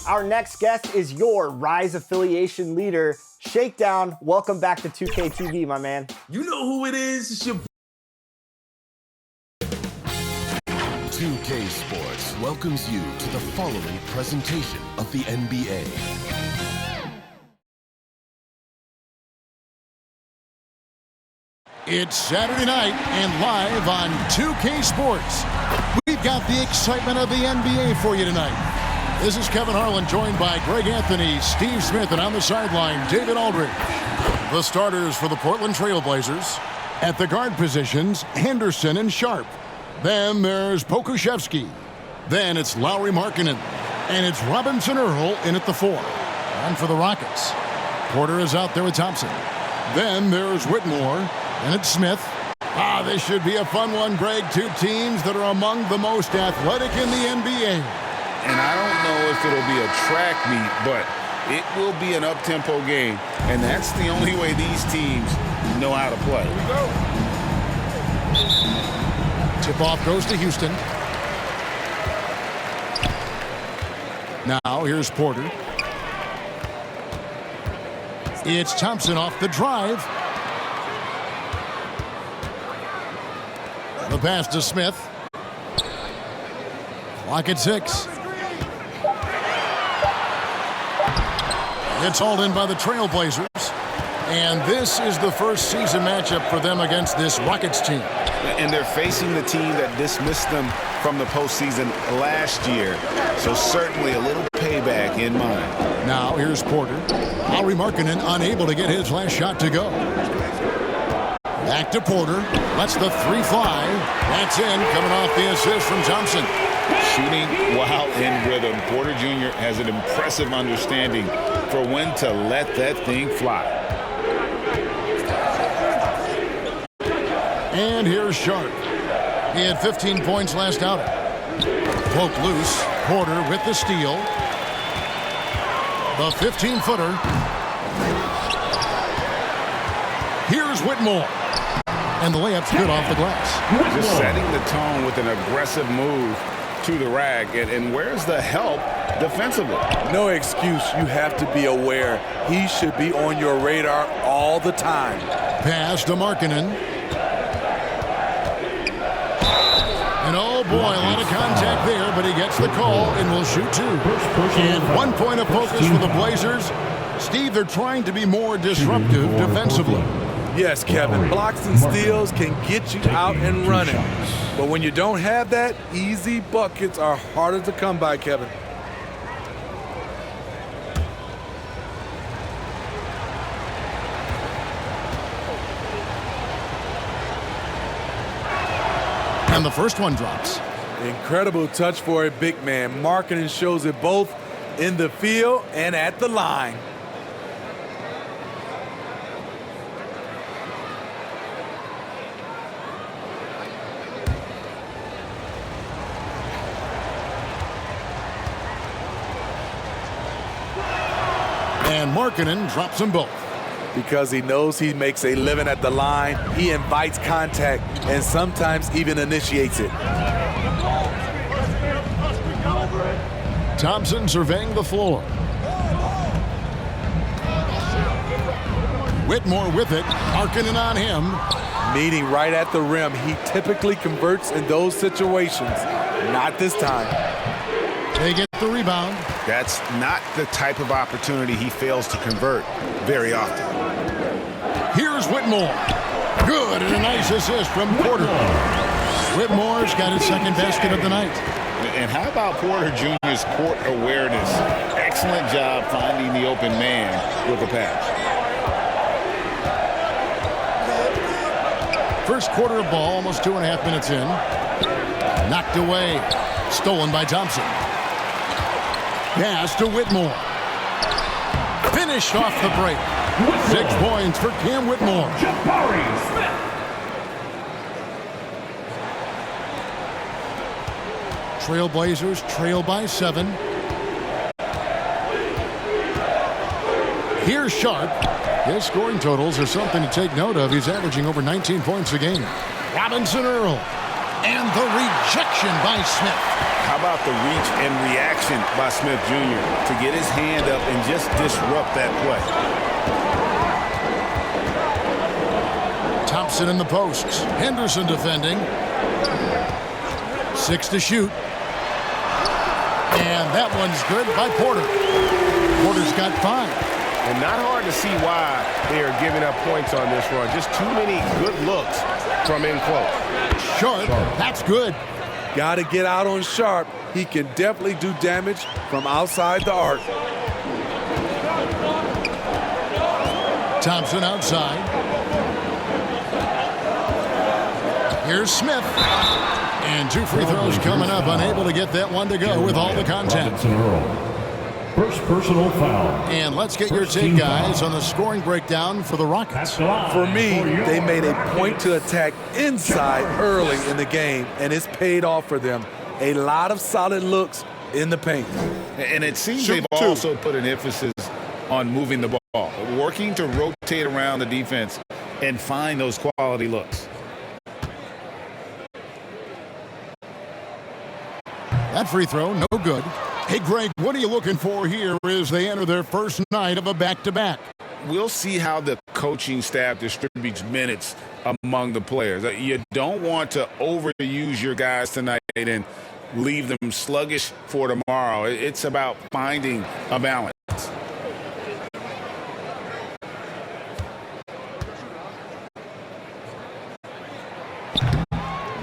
Our next guest is your Rise affiliation leader, Shakedown. Welcome back to 2K TV, my man. You know who it is. It's your 2K Sports welcomes you to the following presentation of the NBA. It's Saturday night and live on 2K Sports. We've got the excitement of the NBA for you tonight. This is Kevin Harlan, joined by Greg Anthony, Steve Smith, and on the sideline, David Aldridge. The starters for the Portland Trail Blazers. At the guard positions, Henderson and Sharp. Then there's Pokusevski. Then it's Lauri Markkanen. And it's Robinson Earl in at the 4. And for the Rockets, Porter is out there with Thompson. Then there's Whitmore. And it's Smith. This should be a fun one, Greg. Two teams that are among the most athletic in the NBA. And I don't know if it'll be a track meet, but it will be an up-tempo game. And that's the only way these teams know how to play. Here we go. Tip-off goes to Houston. Now here's Porter. It's Thompson off the drive. The pass to Smith. Clock at 6. It's hauled in by the Trailblazers. And this is the first season matchup for them against this Rockets team. And they're facing the team that dismissed them from the postseason last year. So certainly a little payback in mind. Now here's Porter. Lauri Markkanen unable to get his last shot to go. Back to Porter. Lets the 3 fly. That's in, coming off the assist from Thompson. Shooting while in rhythm. Porter Jr. has an impressive understanding for when to let that thing fly. And here's Sharp. He had 15 points last outing. Poke loose. Porter with the steal. The 15-footer. Here's Whitmore. And the layup's good off the glass. Just setting the tone with an aggressive move to the rack. And where's the help defensively? no excuse. You have to be aware. He should be on your radar all the time. Pass to Markkanen. And oh boy, a lot of contact there, but he gets the call and will shoot 2. And 1 point of focus for the Blazers. Steve, they're trying to be more disruptive defensively. Yes, Kevin. Blocks and steals can get you out and running. But when you don't have that, easy buckets are harder to come by, Kevin. And the first one drops. Incredible touch for a big man. Markkanen shows it both in the field and at the line. And Markkanen drops them both. Because he knows he makes a living at the line, he invites contact and sometimes even initiates it. Thompson surveying the floor. Whitmore with it. Markkanen on him. Meeting right at the rim. He typically converts in those situations. Not this time. They get the rebound. That's not the type of opportunity he fails to convert very often. Here's Whitmore. Good, and a nice assist from Porter. Whitmore's got his second basket of the night. And how about Porter Jr.'s court awareness? Excellent job finding the open man with the pass. First quarter of ball, almost 2.5 minutes in. Knocked away. Stolen by Thompson. Pass to Whitmore. Finished off the break. 6 points for Cam Whitmore. Trailblazers trail by 7. Here's Sharp. His scoring totals are something to take note of. He's averaging over 19 points a game. Robinson Earl. And the rejection by Smith. How about the reach and reaction by Smith Jr. to get his hand up and just disrupt that play? Thompson in the posts. Henderson defending. 6 to shoot. And that one's good by Porter. Porter's got 5. And not hard to see why they are giving up points on this run. Just too many good looks from in close. Sharp. That's good. Got to get out on Sharp. He can definitely do damage from outside the arc. Thompson outside. Here's Smith. And 2 free throws coming up. Unable to get that one to go with all the contact. First personal foul. And let's get your take, guys, on the scoring breakdown for the Rockets. For me, they made a point to attack inside early in the game, and it's paid off for them. A lot of solid looks in the paint. And it seems they've also put an emphasis on moving the ball, working to rotate around the defense and find those quality looks. That free throw, no good. Hey, Greg, what are you looking for here as they enter their first night of a back-to-back? We'll see how the coaching staff distributes minutes among the players. You don't want to overuse your guys tonight and leave them sluggish for tomorrow. It's about finding a balance.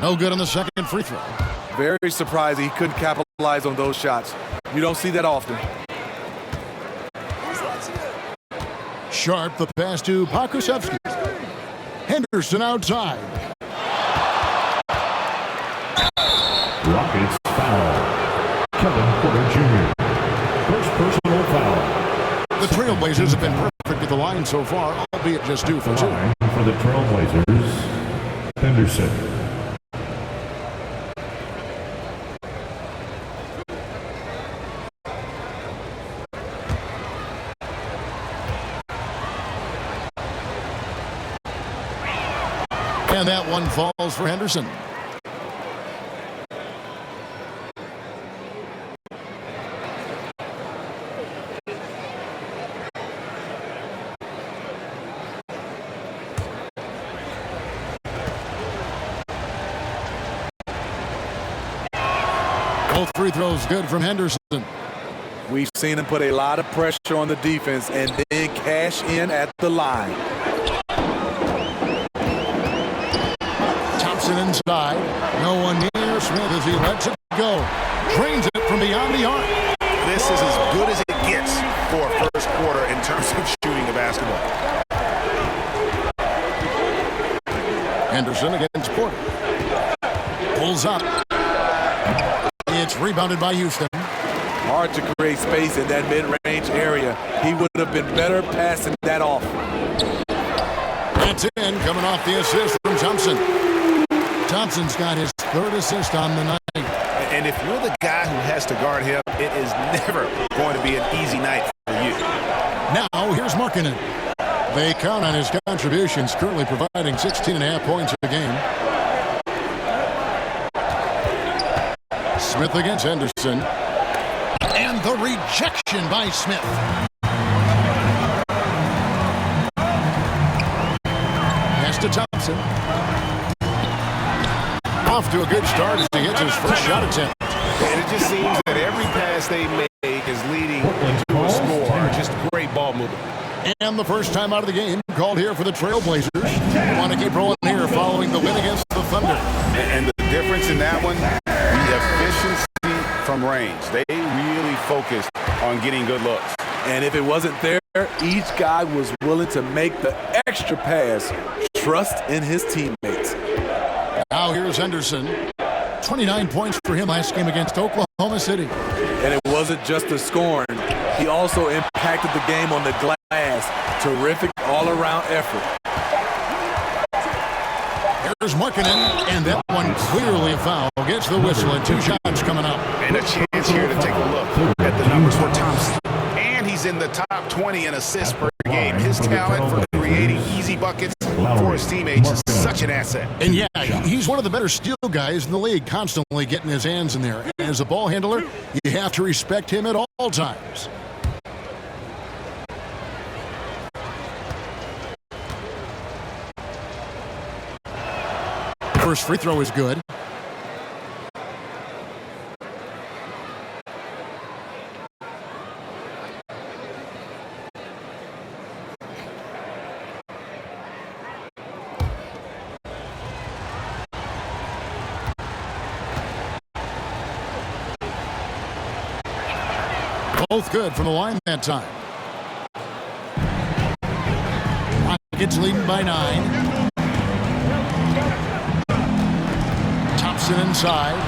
No good on the second free throw. Very surprised he couldn't capitalize on those shots. You don't see that often. Sharp, the pass to Pokusevski. Henderson outside. Rockets foul. Kevin Porter Jr. First personal foul. The Trailblazers have been perfect at the line so far, albeit just 2 for 2. For the Trailblazers, Henderson. And that one falls for Henderson. Both free throws good from Henderson. We've seen him put a lot of pressure on the defense and then cash in at the line. Inside, no one near Smith as he lets it go. Drains it from beyond the arc. This is as good as it gets for a first quarter in terms of shooting the basketball. Henderson against Porter. Pulls up. It's rebounded by Houston. Hard to create space in that mid-range area. He would have been better passing that off. That's in, coming off the assist from Thompson. Thompson's got his 3rd assist on the night. And if you're the guy who has to guard him, it is never going to be an easy night for you. Now, here's Markkanen. They count on his contributions, currently providing 16.5 points a game. Smith against Henderson. And the rejection by Smith. Pass to Thompson. Off to a good start as he hits his first shot attempt. And it just seems that every pass they make is leading to a score. Just great ball movement. And the first time out of the game called here for the Trailblazers. Want to keep rolling here following the win against the Thunder. And the difference in that one, the efficiency from range. They really focused on getting good looks. And if it wasn't there, each guy was willing to make the extra pass. Trust in his teammates. Now here's Henderson. 29 points for him last game against Oklahoma City. And it wasn't just the scoring. He also impacted the game on the glass. Terrific all-around effort. Here's Markkanen, and that one clearly a foul. Gets the whistle, and 2 shots coming up. And a chance here to take a look at the numbers for Thompson. And he's in the top 20 in assists per game. His talent for creating easy buckets for his teammates is such an asset. And yeah, he's one of the better steal guys in the league, constantly getting his hands in there. And as a ball handler, you have to respect him at all times. First free throw is good. Both good from the line that time. Rockets leading by 9. Thompson inside.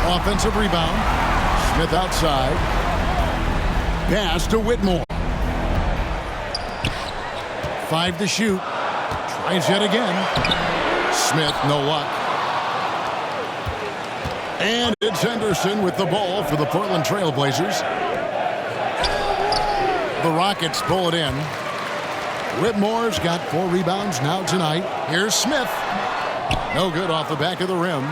Offensive rebound. Smith outside. Pass to Whitmore. 5 to shoot. Tries yet again. Smith, no luck. And it's Henderson with the ball for the Portland Trail Blazers. The Rockets pull it in. Whitmore's got 4 rebounds now tonight. Here's Smith. No good off the back of the rim.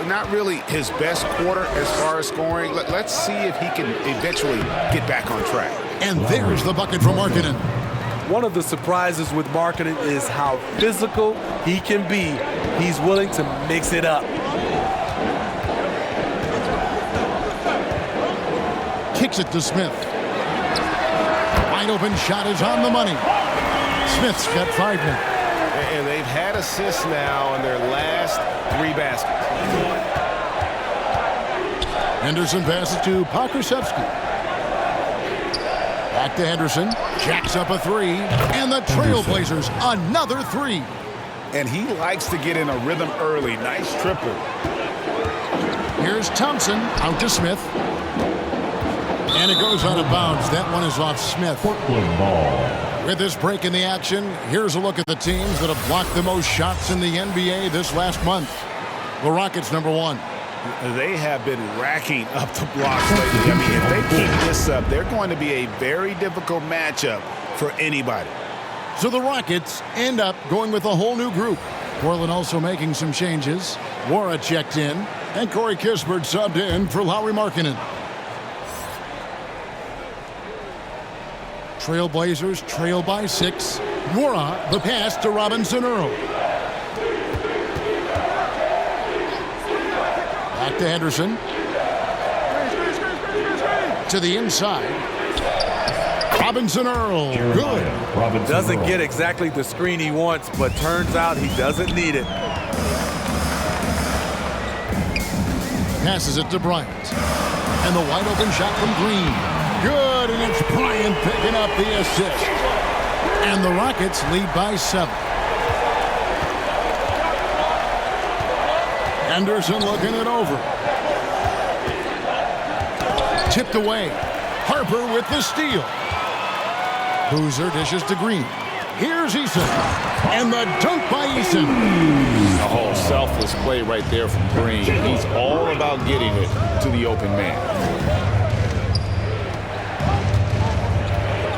Not really his best quarter as far as scoring. Let's see if he can eventually get back on track. And there's the bucket from Markkanen. One of the surprises with Markkanen is how physical he can be. He's willing to mix it up. Kicks it to Smith. Wide open shot is on the money. Smith's got 5 now. And they've had assists now in their last 3 baskets. Henderson passes to Pokusevski. Back to Henderson. Jacks up a 3. And the Trailblazers another 3. And he likes to get in a rhythm early. Nice triple. Here's Thompson out to Smith. And it goes out of bounds. That one is off Smith. Portland ball. With this break in the action, here's a look at the teams that have blocked the most shots in the NBA this last month. The Rockets, number 1. They have been racking up the blocks lately. I mean, if they keep this up, they're going to be a very difficult matchup for anybody. So the Rockets end up going with a whole new group. Portland also making some changes. Wara checked in, and Corey Kispert subbed in for Lauri Markkanen. Trailblazers trail by 6. Wara, the pass to Robinson Earl. Back to Henderson. To the inside. Robinson Earl. Good. Doesn't get exactly the screen he wants, but turns out he doesn't need it. Passes it to Bryant. And the wide open shot from Green. Good, and it's Bryant picking up the assist. And the Rockets lead by 7. Henderson looking it over. Tipped away. Harper with the steal. Boozer dishes to Green. Here's Eason. And the dunk by Eason. A whole selfless play right there from Green. He's all about getting it to the open man.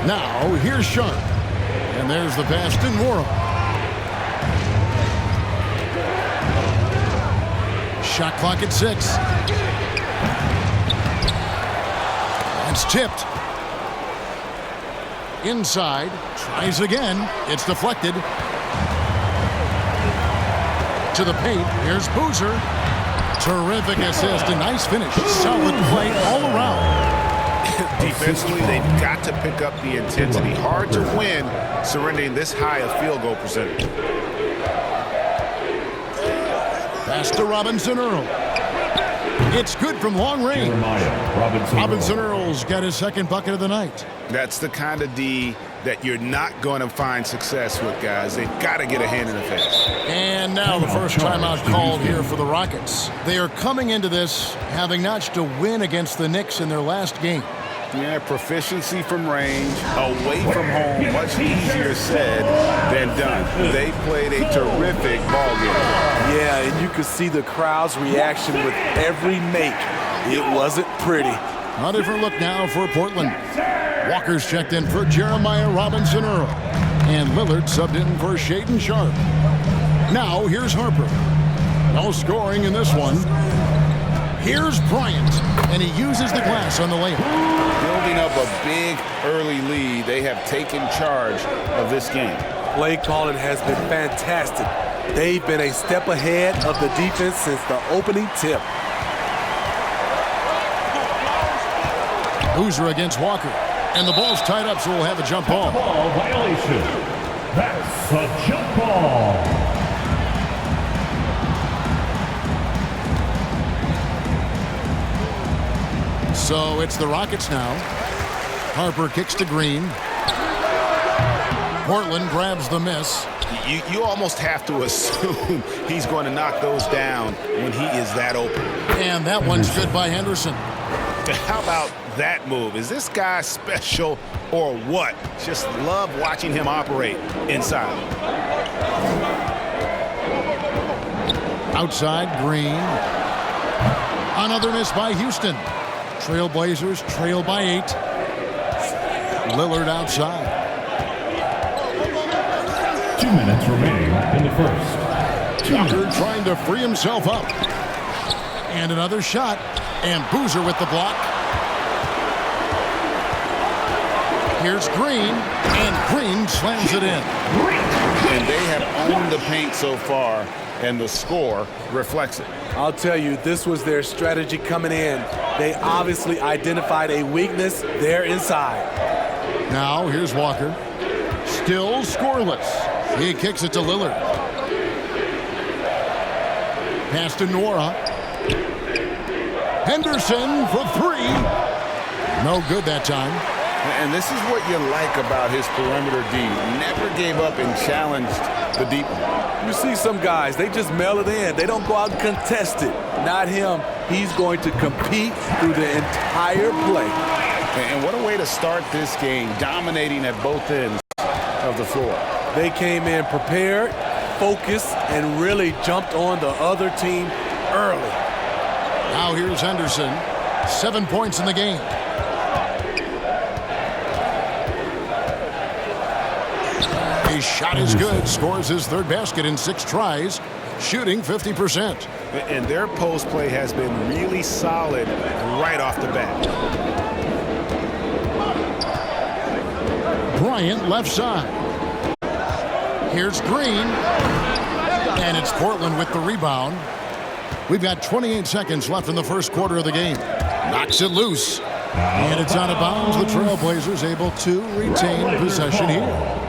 Now, here's Sharp. And there's the pass to Wara. Shot clock at 6. It's tipped. Inside. Tries again. It's deflected. To the paint. Here's Boozer. Terrific assist. A nice finish. Solid play all around. Defensively, they've got to pick up the intensity. Hard to win surrendering this high a field goal percentage. Pass to Robinson Earl. It's good from long range. Robinson Earl's got his second bucket of the night. That's the kind of D that you're not going to find success with, guys. They've got to get a hand in the face. And now the first timeout called here for the Rockets. They are coming into this having notched a win against the Knicks in their last game. Yeah, proficiency from range, away from home, much easier said than done. They played a terrific ball game. Yeah, and you could see the crowd's reaction with every make. It wasn't pretty. A different look now for Portland. Walker's checked in for Jeremiah Robinson Earl. And Lillard subbed in for Shaedon Sharpe. Now here's Harper. No scoring in this one. Here's Bryant, and he uses the glass on the layup. Building up a big early lead, they have taken charge of this game. Play calling has been fantastic. They've been a step ahead of the defense since the opening tip. Boozer against Walker. And the ball's tied up, so we'll have a jump ball. Ball violation. That's a jump ball. So it's the Rockets now. Harper kicks to Green. Portland grabs the miss. You almost have to assume he's going to knock those down when he is that open. And that one's good by Henderson. How about that move? Is this guy special or what? Just love watching him operate inside. Outside, Green. Another miss by Houston. Trailblazers trail by 8. Lillard outside. 2 minutes remaining in the first. Tucker trying to free himself up. And another shot. And Boozer with the block. Here's Green. And Green slams it in. And they have owned the paint so far, and the score reflects it. I'll tell you, this was their strategy coming in. They obviously identified a weakness there inside. Now here's Walker. Still scoreless. He kicks it to Lillard. Pass to Nora. Henderson for 3. No good that time. And this is what you like about his perimeter D. Never gave up and challenged the deep one. You see some guys, they just mail it in. They don't go out and contest it. Not him. He's going to compete through the entire play. And what a way to start this game, dominating at both ends of the floor. They came in prepared, focused, and really jumped on the other team early. Now here's Henderson. 7 points in the game. His shot is good. Scores his 3rd basket in 6 tries. Shooting 50%. And their post play has been really solid right off the bat. Bryant left side. Here's Green. And it's Portland with the rebound. We've got 28 seconds left in the first quarter of the game. Knocks it loose. And it's out of bounds. The Trailblazers able to retain possession here.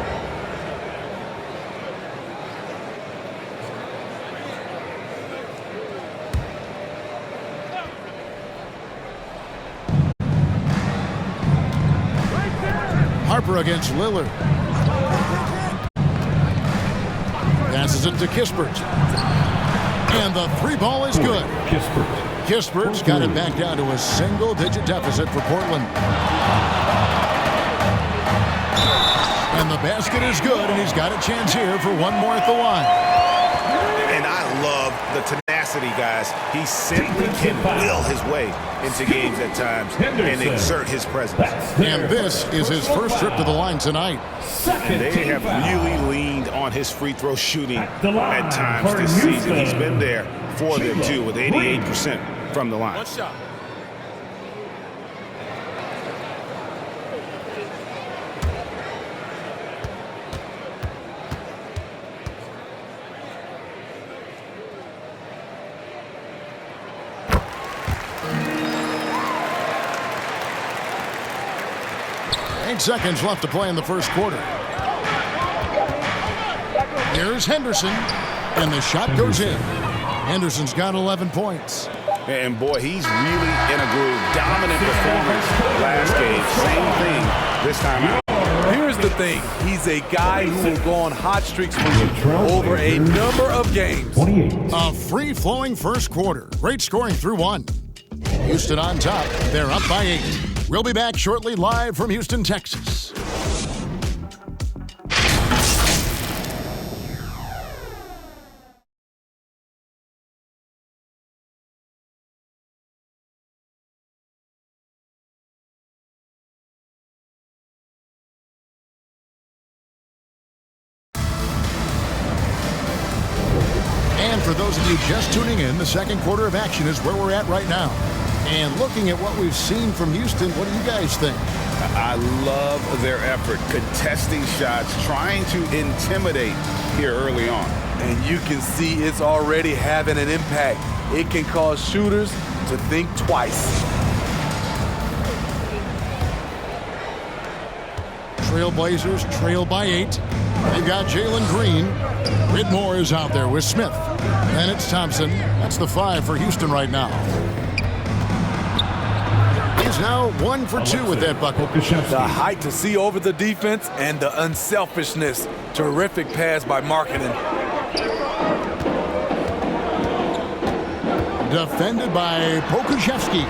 Harper against Lillard. Passes it to Kispert. And the 3 ball is good. Kispert's got it back down to a single-digit deficit for Portland. And the basket is good, and he's got a chance here for one more at the line. And I love the tenacity, guys. He simply can will his way into games at times and exert his presence. And this is his first trip to the line tonight. And they have really leaned on his free throw shooting at times this season. He's been there for them, too, with 88% from the line. One shot. Seconds left to play in the first quarter. Here's Henderson, and the shot goes in. Henderson's got 11 points. And boy, he's really in a groove. Dominant performance last game. Same thing this time out. Here's the thing. He's a guy who will go on hot streaks for you over a number of games. A free-flowing first quarter. Great scoring through 1. Houston on top. They're up by 8. We'll be back shortly live from Houston, Texas. those of you just tuning in, the second quarter of action is where we're at right now. And looking at what we've seen from Houston, what do you guys think? I love their effort, contesting shots, trying to intimidate here early on. And you can see it's already having an impact. It can cause shooters to think twice. Trailblazers trail by 8. They've got Jalen Green. Whitmore is out there with Smith. And it's Thompson. That's the 5 for Houston right now. He's now 1 for 2 with that bucket. The height to see over the defense and the unselfishness. Terrific pass by Markkanen. Defended by Pokusevski.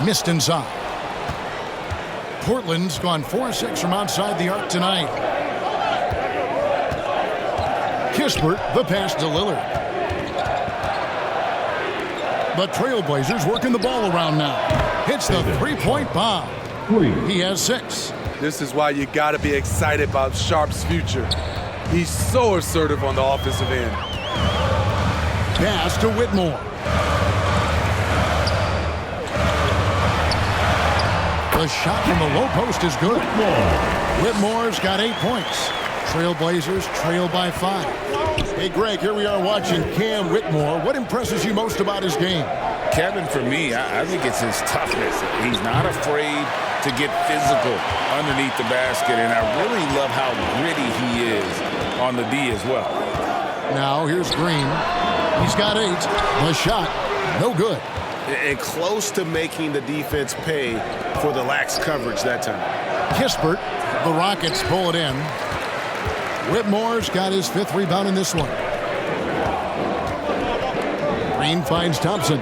Missed inside. Portland's gone 4-6 from outside the arc tonight. Kispert, the pass to Lillard. The Trailblazers working the ball around now. Hits the three-point bomb. He has 6. This is why you got to be excited about Sharp's future. He's so assertive on the offensive end. Pass to Whitmore. The shot from the low post is good. Whitmore's got 8 points. Trailblazers trail by 5. Hey, Greg, here we are watching Cam Whitmore. What impresses you most about his game? Kevin, for me, I think it's his toughness. He's not afraid to get physical underneath the basket, and I really love how gritty he is on the D as well. Now here's Green. He's got 8. The shot, no good. And close to making the defense pay for the lax coverage that time. Kispert, the Rockets pull it in. Whitmore's got his 5th rebound in this one. Green finds Thompson.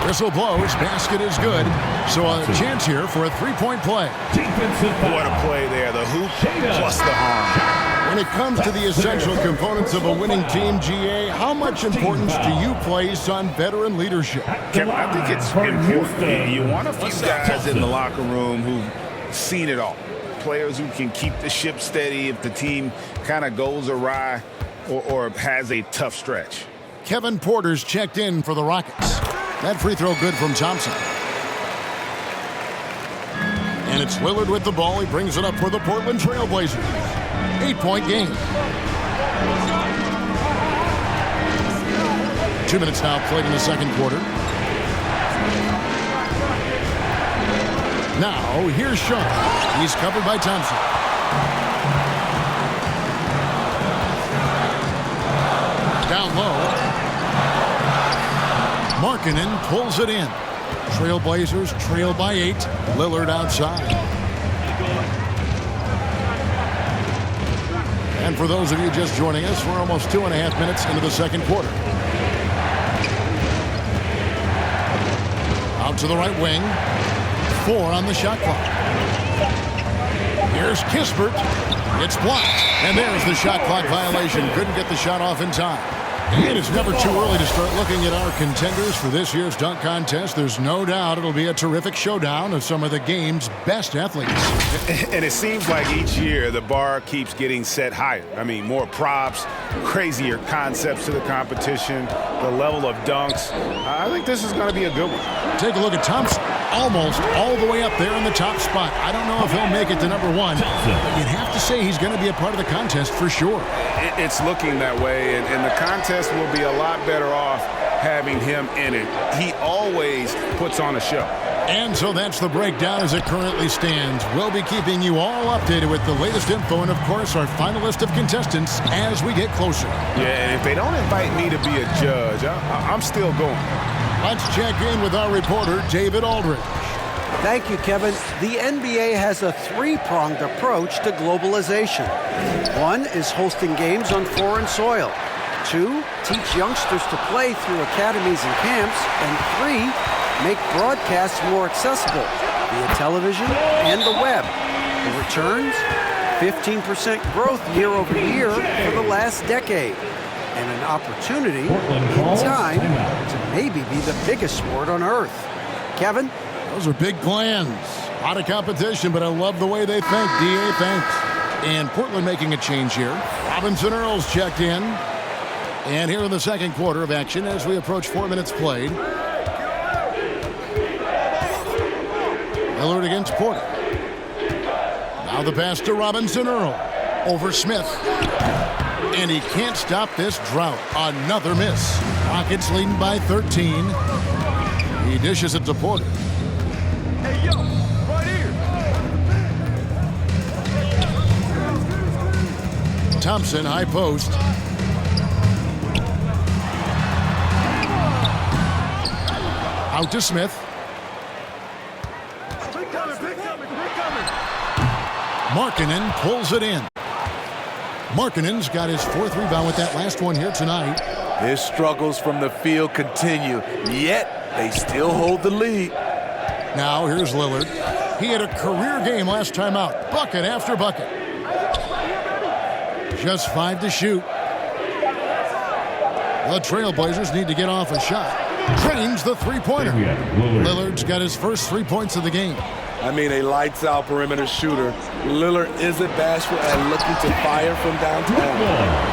Whistle blows, basket is good. So a chance here for a 3-point play. What a play there, the hoop plus the harm. When it comes to the essential components of a winning team, GA, how much importance do you place on veteran leadership? Kevin, I think it's important. You want a few guys in the locker room who've seen it all. Players who can keep the ship steady if the team kind of goes awry or has a tough stretch. Kevin Porter's checked in for the Rockets. That free throw good from Thompson. And it's Lillard with the ball. He brings it up for the Portland Trailblazers. 8-point game. 2 minutes now played in the second quarter. Now, here's Sharp. He's covered by Thompson. Down low. Markkanen pulls it in. Trailblazers trail by 8. Lillard outside. And for those of you just joining us, we're almost 2.5 minutes into the second quarter. Out to the right wing. 4 on the shot clock. Here's Kispert. It's blocked. And there's the shot clock violation. Couldn't get the shot off in time. And it's never too early to start looking at our contenders for this year's dunk contest. There's no doubt it'll be a terrific showdown of some of the game's best athletes. And it seems like each year the bar keeps getting set higher. I mean, more props, crazier concepts to the competition, the level of dunks. I think this is going to be a good one. Take a look at Thompson. Almost all the way up there in the top spot. I don't know if he'll make it to number 1, but you'd have to say he's going to be a part of the contest for sure. It's looking that way, and the contest will be a lot better off having him in it. He always puts on a show. And so that's the breakdown as it currently stands. We'll be keeping you all updated with the latest info and, of course, our final list of contestants as we get closer. Yeah, and if they don't invite me to be a judge, I'm still going. Let's check in with our reporter, David Aldridge. Thank you, Kevin. The NBA has a 3-pronged approach to globalization. 1 is hosting games on foreign soil. 2, teach youngsters to play through academies and camps. And 3, make broadcasts more accessible via television and the web. The returns, 15% growth year over year for the last decade. And an opportunity in time to maybe be the biggest sport on earth. Kevin? Those are big plans. A lot of competition, but I love the way they think. DA, thanks. And Portland making a change here. Robinson Earls checked in. And here in the second quarter of action as we approach 4 minutes played. Lillard against Porter. Now the pass to Robinson Earl. Over Smith. And he can't stop this drought. Another miss. Rockets leading by 13. He dishes it to Porter. Hey, yo, right here. Thompson, high post. Out to Smith. Markkanen pulls it in. Markkanen's got his 4th rebound with that last one here tonight. His struggles from the field continue, yet they still hold the lead. Now here's Lillard. He had a career game last time out. Bucket after bucket. Just 5 to shoot. The Trailblazers need to get off a shot. Drains the three-pointer. Lillard's got his first 3 points of the game. I mean, a lights-out perimeter shooter. Lillard isn't bashful and looking to fire from downtown.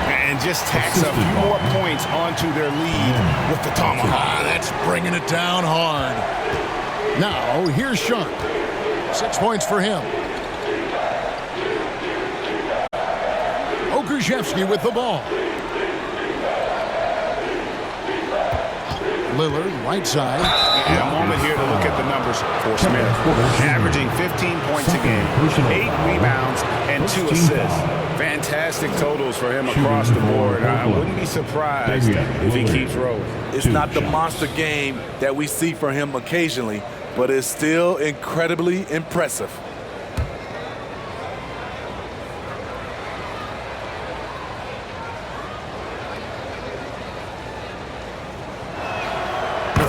And just tacks a few more points onto their lead with the tomahawk. That's bringing it down hard. Now, here's Sharp. 6 points for him. Okushevsky with the ball. Lillard, right side. And a moment here to look at the numbers for Smith. Averaging 15 points a game, 8 rebounds, and 2 assists. Fantastic totals for him across the board. I wouldn't be surprised if he keeps rolling. It's not the monster game that we see from him occasionally, but it's still incredibly impressive.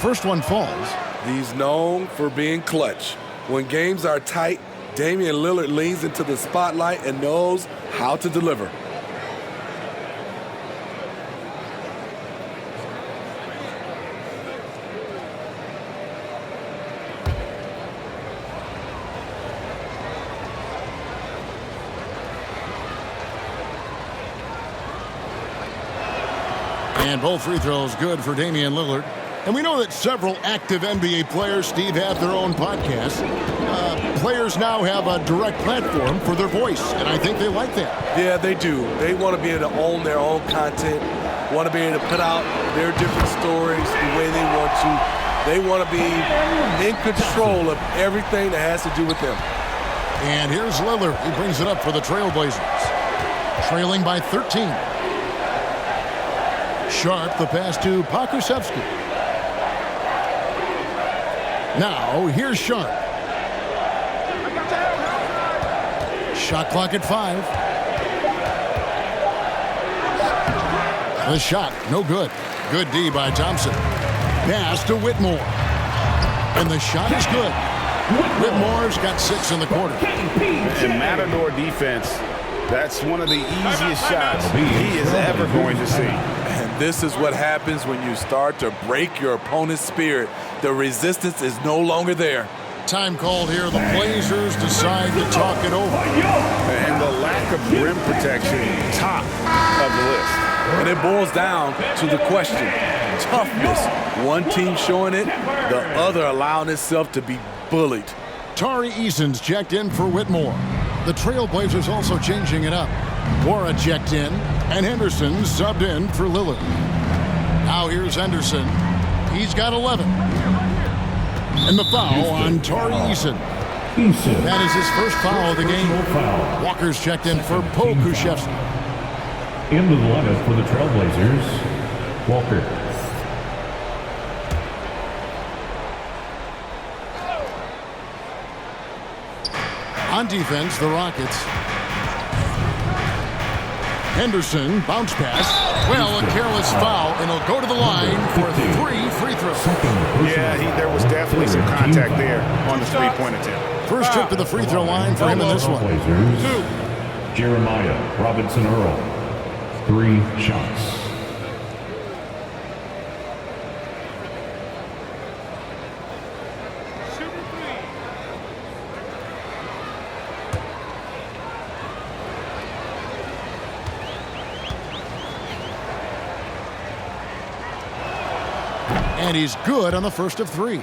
First one falls. He's known for being clutch. When games are tight, Damian Lillard leans into the spotlight and knows how to deliver. And both free throws good for Damian Lillard. And we know that several active NBA players, Steve, have their own podcasts. Players now have a direct platform for their voice, and I think they like that. Yeah, they do. They want to be able to own their own content, want to be able to put out their different stories the way they want to. They want to be in control of everything that has to do with them. And here's Lillard. He brings it up for the Trailblazers. Trailing by 13. Sharp, the pass to Pokusevsky. Now, here's Sharp. Shot clock at 5. The shot, no good. Good D by Thompson. Pass to Whitmore. And the shot is good. Whitmore's got 6 in the quarter. And Matador defense, that's one of the easiest shots he is ever going to see. And this is what happens when you start to break your opponent's spirit. The resistance is no longer there. Time called here. The Blazers decide to talk it over. And the lack of rim protection, top of the list. And it boils down to the question, toughness. One team showing it, the other allowing itself to be bullied. Tari Eason's checked in for Whitmore. The Trailblazers also changing it up. Wara checked in, and Henderson subbed in for Lillard. Now here's Henderson. He's got 11. And the foul on Tari Eason. That is his first foul of the game. Walker's checked in for Pokusevsky. Into the lineup for the Trailblazers, Walker. On defense, the Rockets. Henderson, bounce pass. Well, a careless foul, and he'll go to the line for 3 free throws. Yeah, there was definitely some contact there on the three-point attempt. First trip to the free throw line for him in this one. Blazers, Jeremiah Robinson Earl, 3 shots. And he's good on the first of 3.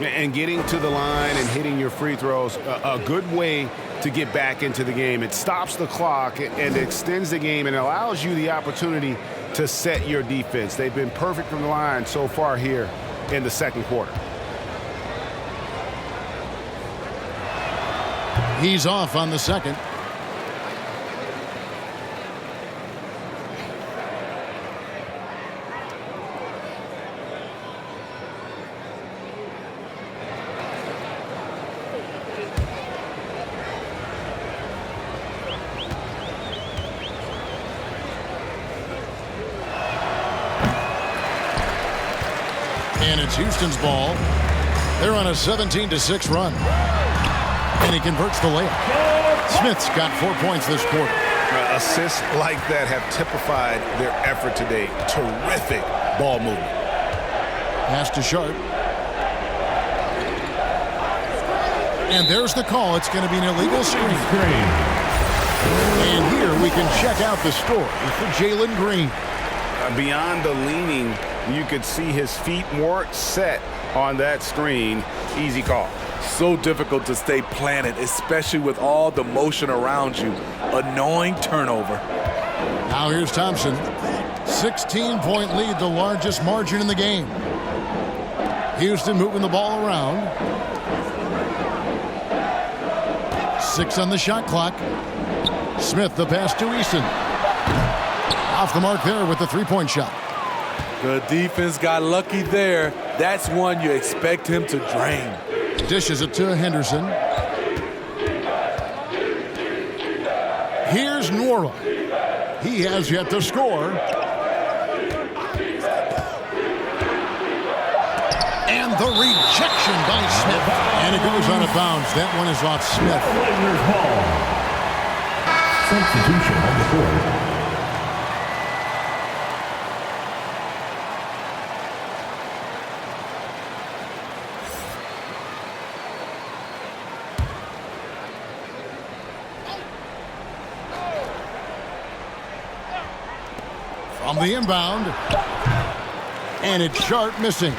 And getting to the line and hitting your free throws, a good way to get back into the game. It stops the clock and extends the game and allows you the opportunity to set your defense. They've been perfect from the line so far here in the second quarter. He's off on the second. And it's Houston's ball. They're on a 17-6 run. And he converts the layup. Smith's got 4 points this quarter. Assists like that have typified their effort today. Terrific ball movement. Pass to Sharp. And there's the call. It's going to be an illegal screen. And here we can check out the score for Jalen Green. Beyond the leaning, you could see his feet more set on that screen. Easy call. So difficult to stay planted, especially with all the motion around you. Annoying turnover. Now here's Thompson. 16-point lead, the largest margin in the game. Houston moving the ball around. 6 on the shot clock. Smith, the pass to Eason. Off the mark there with the three-point shot. The defense got lucky there. That's one you expect him to drain. Dishes it to Henderson. Here's Nwora. He has yet to score. And the rejection by Smith. And it goes out of bounds. That one is off Smith. Substitution on the board. From the inbound. And it's Sharp missing.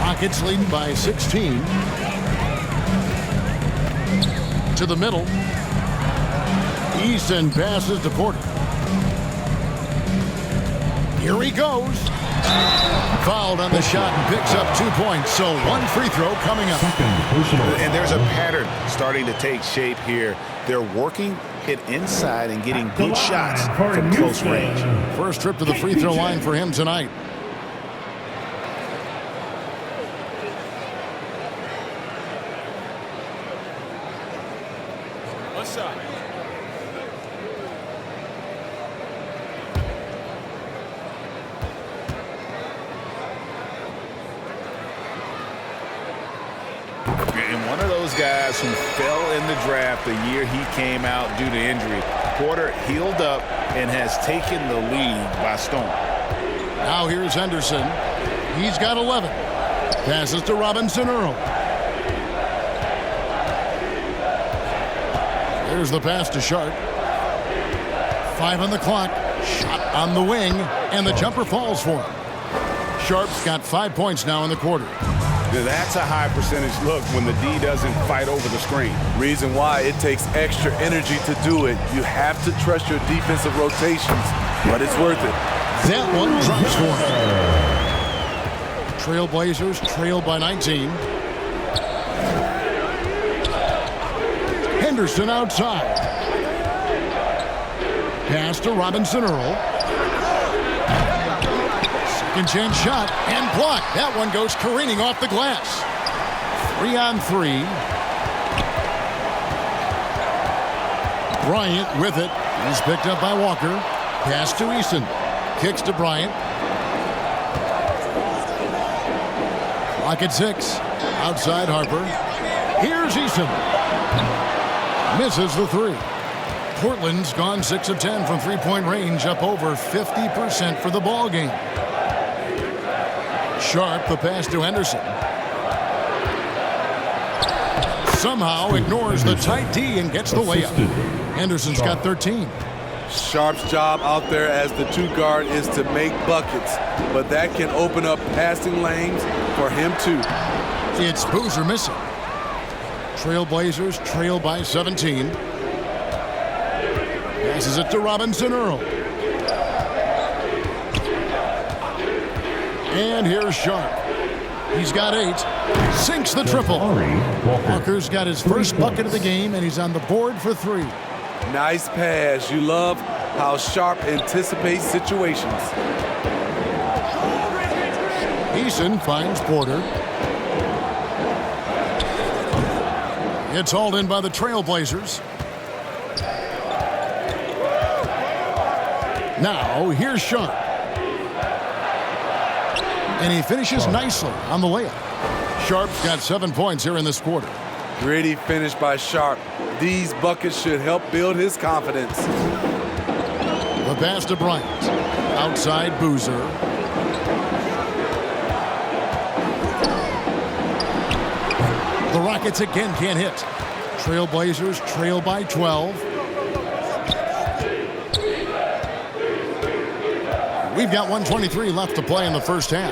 Rockets leading by 16. To the middle. Eason passes to Porter. Here he goes. Fouled on the shot and picks up 2 points. So one free throw coming up. And there's a pattern starting to take shape here. They're working it inside and getting good shots from close range. First trip to the free throw line for him tonight. What's up? And one of those guys who fell in the draft the year he came out due to injury. Porter healed up and has taken the lead by storm. Now here's Henderson. He's got 11. Passes to Robinson Earl. There's the pass to Sharp. 5 on the clock. Shot on the wing. And the jumper falls for him. Sharp's got 5 points now in the quarter. That's a high percentage look when the D doesn't fight over the screen. Reason why it takes extra energy to do it. You have to trust your defensive rotations, but it's worth it. That one drops for him. Trailblazers trail by 19. Henderson outside. Pass to Robinson Earl. Second chance shot and blocked. That one goes careening off the glass. 3 on 3. Bryant with it. He's picked up by Walker. Pass to Eason. Kicks to Bryant. Clock at 6. Outside Harper. Here's Eason. Misses the 3. Portland's gone 6 of 10 from three-point range, up over 50% for the ball game. Sharp, the pass to Henderson. Somehow ignores the tight D and gets the layup. Henderson's got 13. Sharp's job out there as the 2 guard is to make buckets, but that can open up passing lanes for him too. It's Boozer missing. Trailblazers trail by 17. Passes it to Robinson Earl. And here's Sharp. He's got 8. Sinks the triple. Walker's got his first bucket of the game, and he's on the board for 3. Nice pass. You love how Sharp anticipates situations. Eason finds Porter. It's hauled in by the Trailblazers. Now, here's Sharp. And he finishes nicely on the layup. Sharp's got 7 points here in this quarter. Gritty finish by Sharp. These buckets should help build his confidence. The pass to Bryant. Outside Boozer. The Rockets again can't hit. Trailblazers trail by 12. We've got 1:23 left to play in the first half.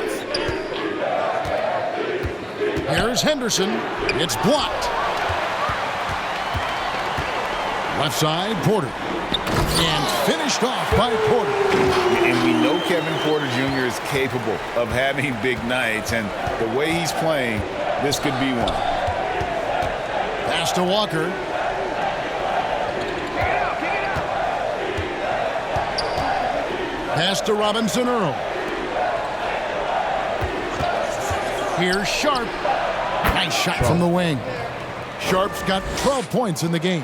Here's Henderson. It's blocked. Left side, Porter. And finished off by Porter. And we know Kevin Porter Jr. is capable of having big nights, and the way he's playing, this could be one. Pass to Walker. Pass to Robinson Earl. Here's Sharp. Nice shot from the wing. Sharp's got 12 points in the game.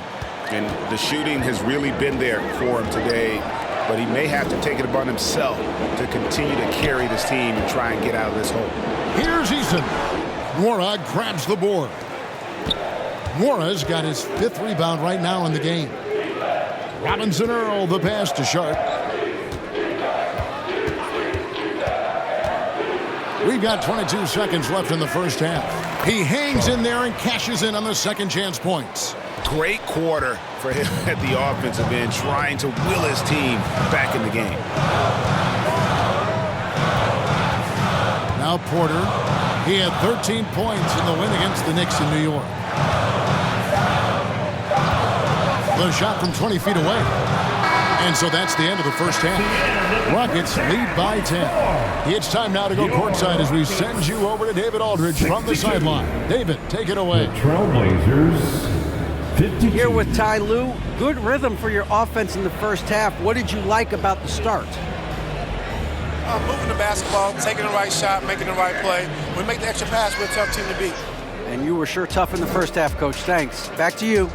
And the shooting has really been there for him today, but he may have to take it upon himself to continue to carry this team and try and get out of this hole. Here's Eason. Nwora grabs the board. Nwora's got his 5th rebound right now in the game. Robinson Earl, the pass to Sharp. We've got 22 seconds left in the first half. He hangs in there and cashes in on the second chance points. Great quarter for him at the offensive end, trying to will his team back in the game. Now Porter. He had 13 points in the win against the Knicks in New York. The shot from 20 feet away. And so that's the end of the first half. Rockets lead by 10. It's time now to go courtside as we send you over to David Aldridge from the sideline. David, take it away. Trailblazers, 52. Here with Ty Lue. Good rhythm for your offense in the first half. What did you like about the start? Moving the basketball, taking the right shot, making the right play. We make the extra pass, we're a tough team to beat. And you were sure tough in the first half, Coach. Thanks. Back to you.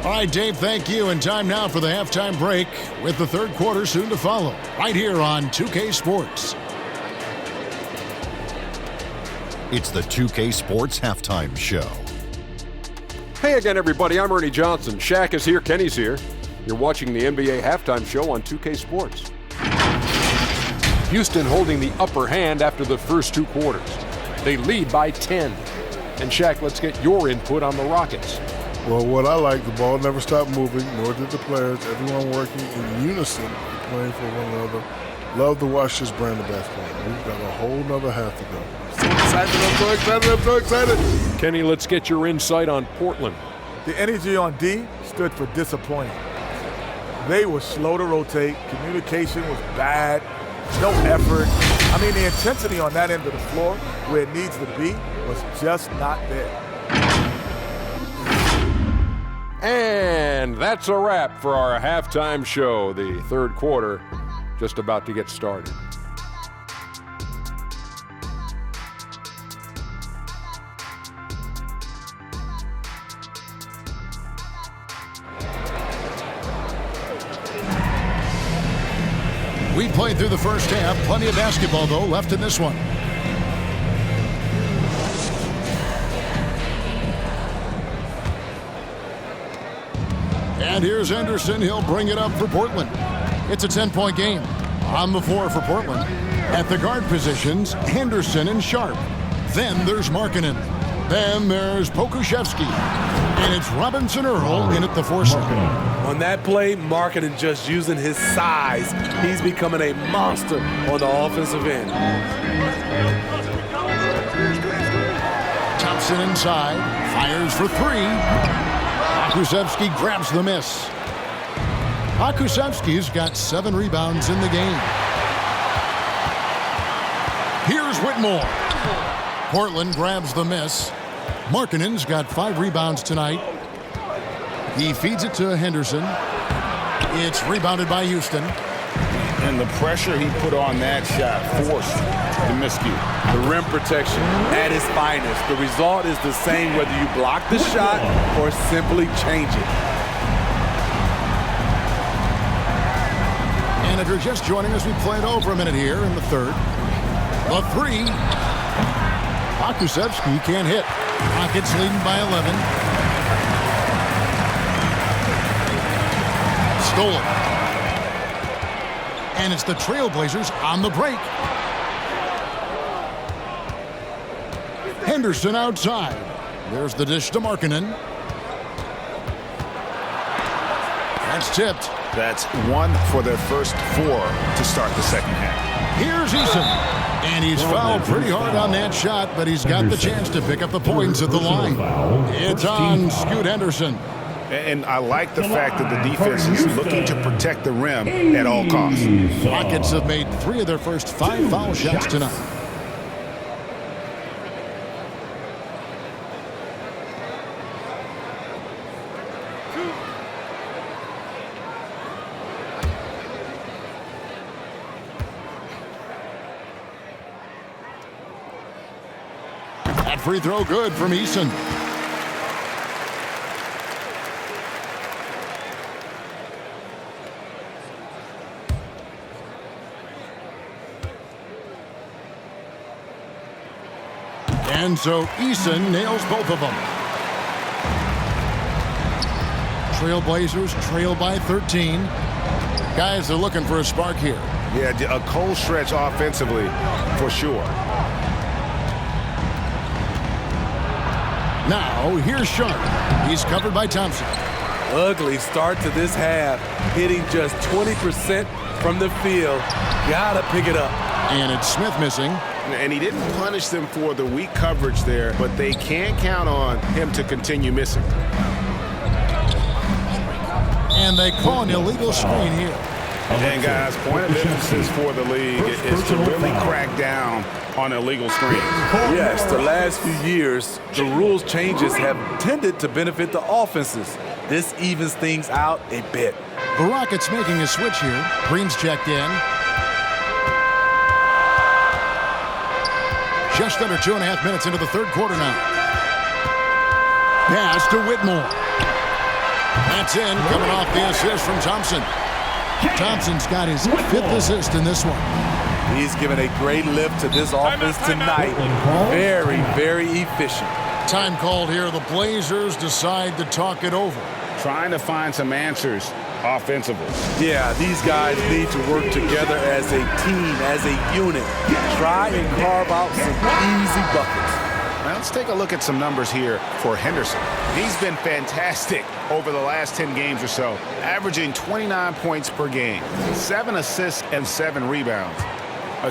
All right, Dave, thank you. And time now for the halftime break with the third quarter soon to follow. Right here on 2K Sports. It's the 2K Sports Halftime Show. Hey again, everybody. I'm Ernie Johnson. Shaq is here. Kenny's here. You're watching the NBA Halftime Show on 2K Sports. Houston holding the upper hand after the first 2 quarters. They lead by 10. And Shaq, let's get your input on the Rockets. Well, what I like, the ball never stopped moving, nor did the players. Everyone working in unison, playing for one another. Love to watch this brand of basketball. We've got a whole nother half to go. I'm so excited. Kenny, let's get your insight on Portland. The energy on D stood for disappointing. They were slow to rotate. Communication was bad. No effort. I mean, the intensity on that end of the floor, where it needs to be, was just not there. And that's a wrap for our halftime show. The third quarter just about to get started. We played through the first half. Plenty of basketball, though, left in this one. And here's Anderson. He'll bring it up for Portland. It's a 10-point game. On the floor for Portland. At the guard positions, Henderson and Sharp. Then there's Markkanen. Then there's Pokusevski. And it's Robinson Earl in at the force. On that play, Markkanen just using his size. He's becoming a monster on the offensive end. Thompson inside, fires for three. Akusevsky grabs the miss. Akusevsky's got 7 rebounds in the game. Here's Whitmore. Portland grabs the miss. Markkanen's got 5 rebounds tonight. He feeds it to Henderson. It's rebounded by Houston. And the pressure he put on that shot forced the miscue. The rim protection at its finest. The result is the same whether you block the shot or simply change it. And if you're just joining us, we played over a minute here in the third. The three. Akusevsky can't hit. Rockets leading by 11. Stolen. And it's the Trailblazers on the break. Henderson outside. There's the dish to Markkanen. That's tipped. That's 1 for their first 4 to start the second half. Here's Eason. And he's fouled pretty hard on that shot, but he's got the chance to pick up the points at the line. It's on Scoot Henderson. And I like the fact that the defense is looking to protect the rim at all costs. Rockets have made 3 of their first 5 foul shots tonight. That free throw good from Eason. And so Eason nails both of them. Trailblazers trail by 13. Guys are looking for a spark here. Yeah, a cold stretch offensively for sure. Now, here's Sharp. He's covered by Thompson. Ugly start to this half. Hitting just 20% from the field. Gotta pick it up. And it's Smith missing. And he didn't punish them for the weak coverage there, but they can't count on him to continue missing. And they call an illegal screen here. And guys, point of emphasis for the league is to really crack down on illegal screens. Yes, the last few years, the rules changes have tended to benefit the offenses. This evens things out a bit. The Rockets making a switch here. Green's checked in. Just under 2.5 minutes into the third quarter now. Pass to Whitmore. That's in, coming off the assist from Thompson. Thompson's got his 5th assist in this one. He's given a great lift to this offense tonight. Very, very efficient. Time called here. The Blazers decide to talk it over. Trying to find some answers offensively. Yeah, these guys need to work together as a team, as a unit. Try and carve out some easy buckets. Now let's take a look at some numbers here for Henderson. He's been fantastic over the last 10 games or so, averaging 29 points per game, 7 assists and 7 rebounds.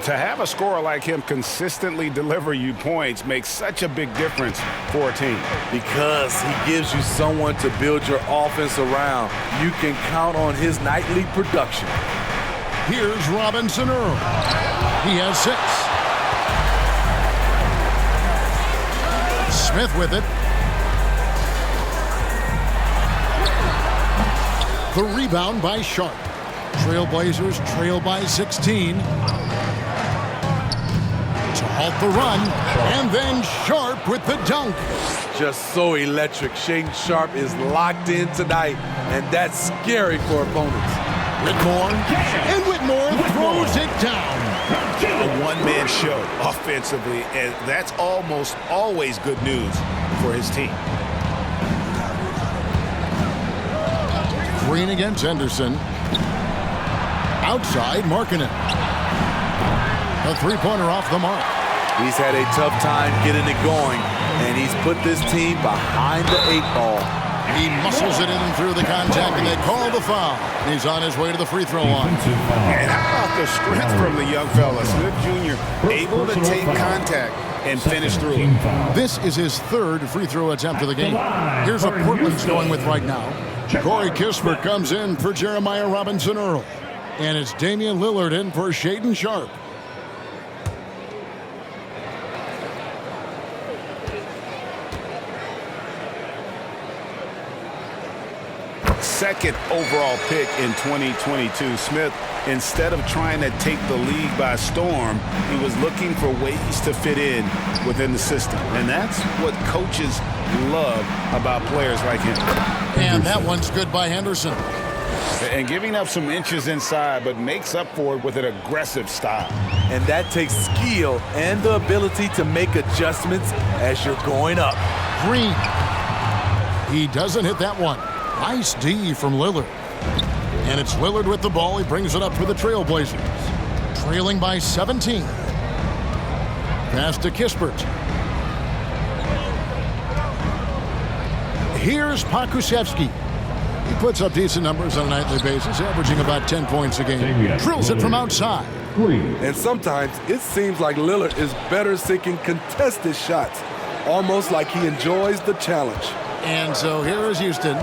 To have a scorer like him consistently deliver you points makes such a big difference for a team. Because he gives you someone to build your offense around. You can count on his nightly production. Here's Robinson Earl. He has 6. Smith with it. The rebound by Sharp. Trailblazers trail by 16. To halt the run, and then Sharp with the dunk. Just so electric. Shaedon Sharp is locked in tonight, and that's scary for opponents. Whitmore, and Whitmore throws it down. A one-man show offensively, and that's almost always good news for his team. Green against Henderson. Outside, Markkanen. A three-pointer off the mark. He's had a tough time getting it going, and he's put this team behind the 8 ball. He muscles it in through the contact, and they call the foul. He's on his way to the free throw line. And how about the strength from the young fella? Smith Jr. able to take contact and finish through it. This is his 3rd free throw attempt of the game. Here's what Portland's going with right now. Corey Kispert comes in for Jeremiah Robinson-Earl. And it's Damian Lillard in for Shaedon Sharpe. Second overall pick in 2022. Smith, instead of trying to take the league by storm, he was looking for ways to fit in within the system. And that's what coaches love about players like him. And that one's good by Henderson. And giving up some inches inside, but makes up for it with an aggressive style. And that takes skill and the ability to make adjustments as you're going up. Green. He doesn't hit that one. Nice D from Lillard. And it's Lillard with the ball. He brings it up for the Trailblazers. Trailing by 17. Pass to Kispert. Here's Pokusevski. He puts up decent numbers on a nightly basis, averaging about 10 points a game. Drills it from outside. And sometimes it seems like Lillard is better seeking contested shots, almost like he enjoys the challenge. And so here is Houston,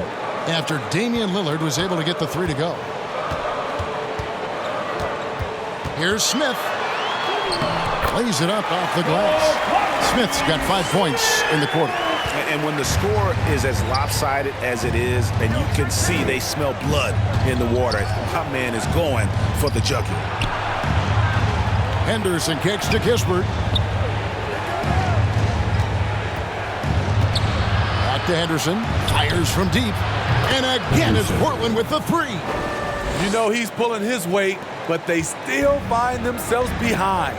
after Damian Lillard was able to get the 3 to go. Here's Smith. Plays it up off the glass. Smith's got 5 points in the quarter. And when the score is as lopsided as it is, and you can see they smell blood in the water, my man is going for the jugular. Henderson kicks to Kispert. Back to Henderson. Fires from deep. And again is Portland with the 3. You know he's pulling his weight, but they still find themselves behind.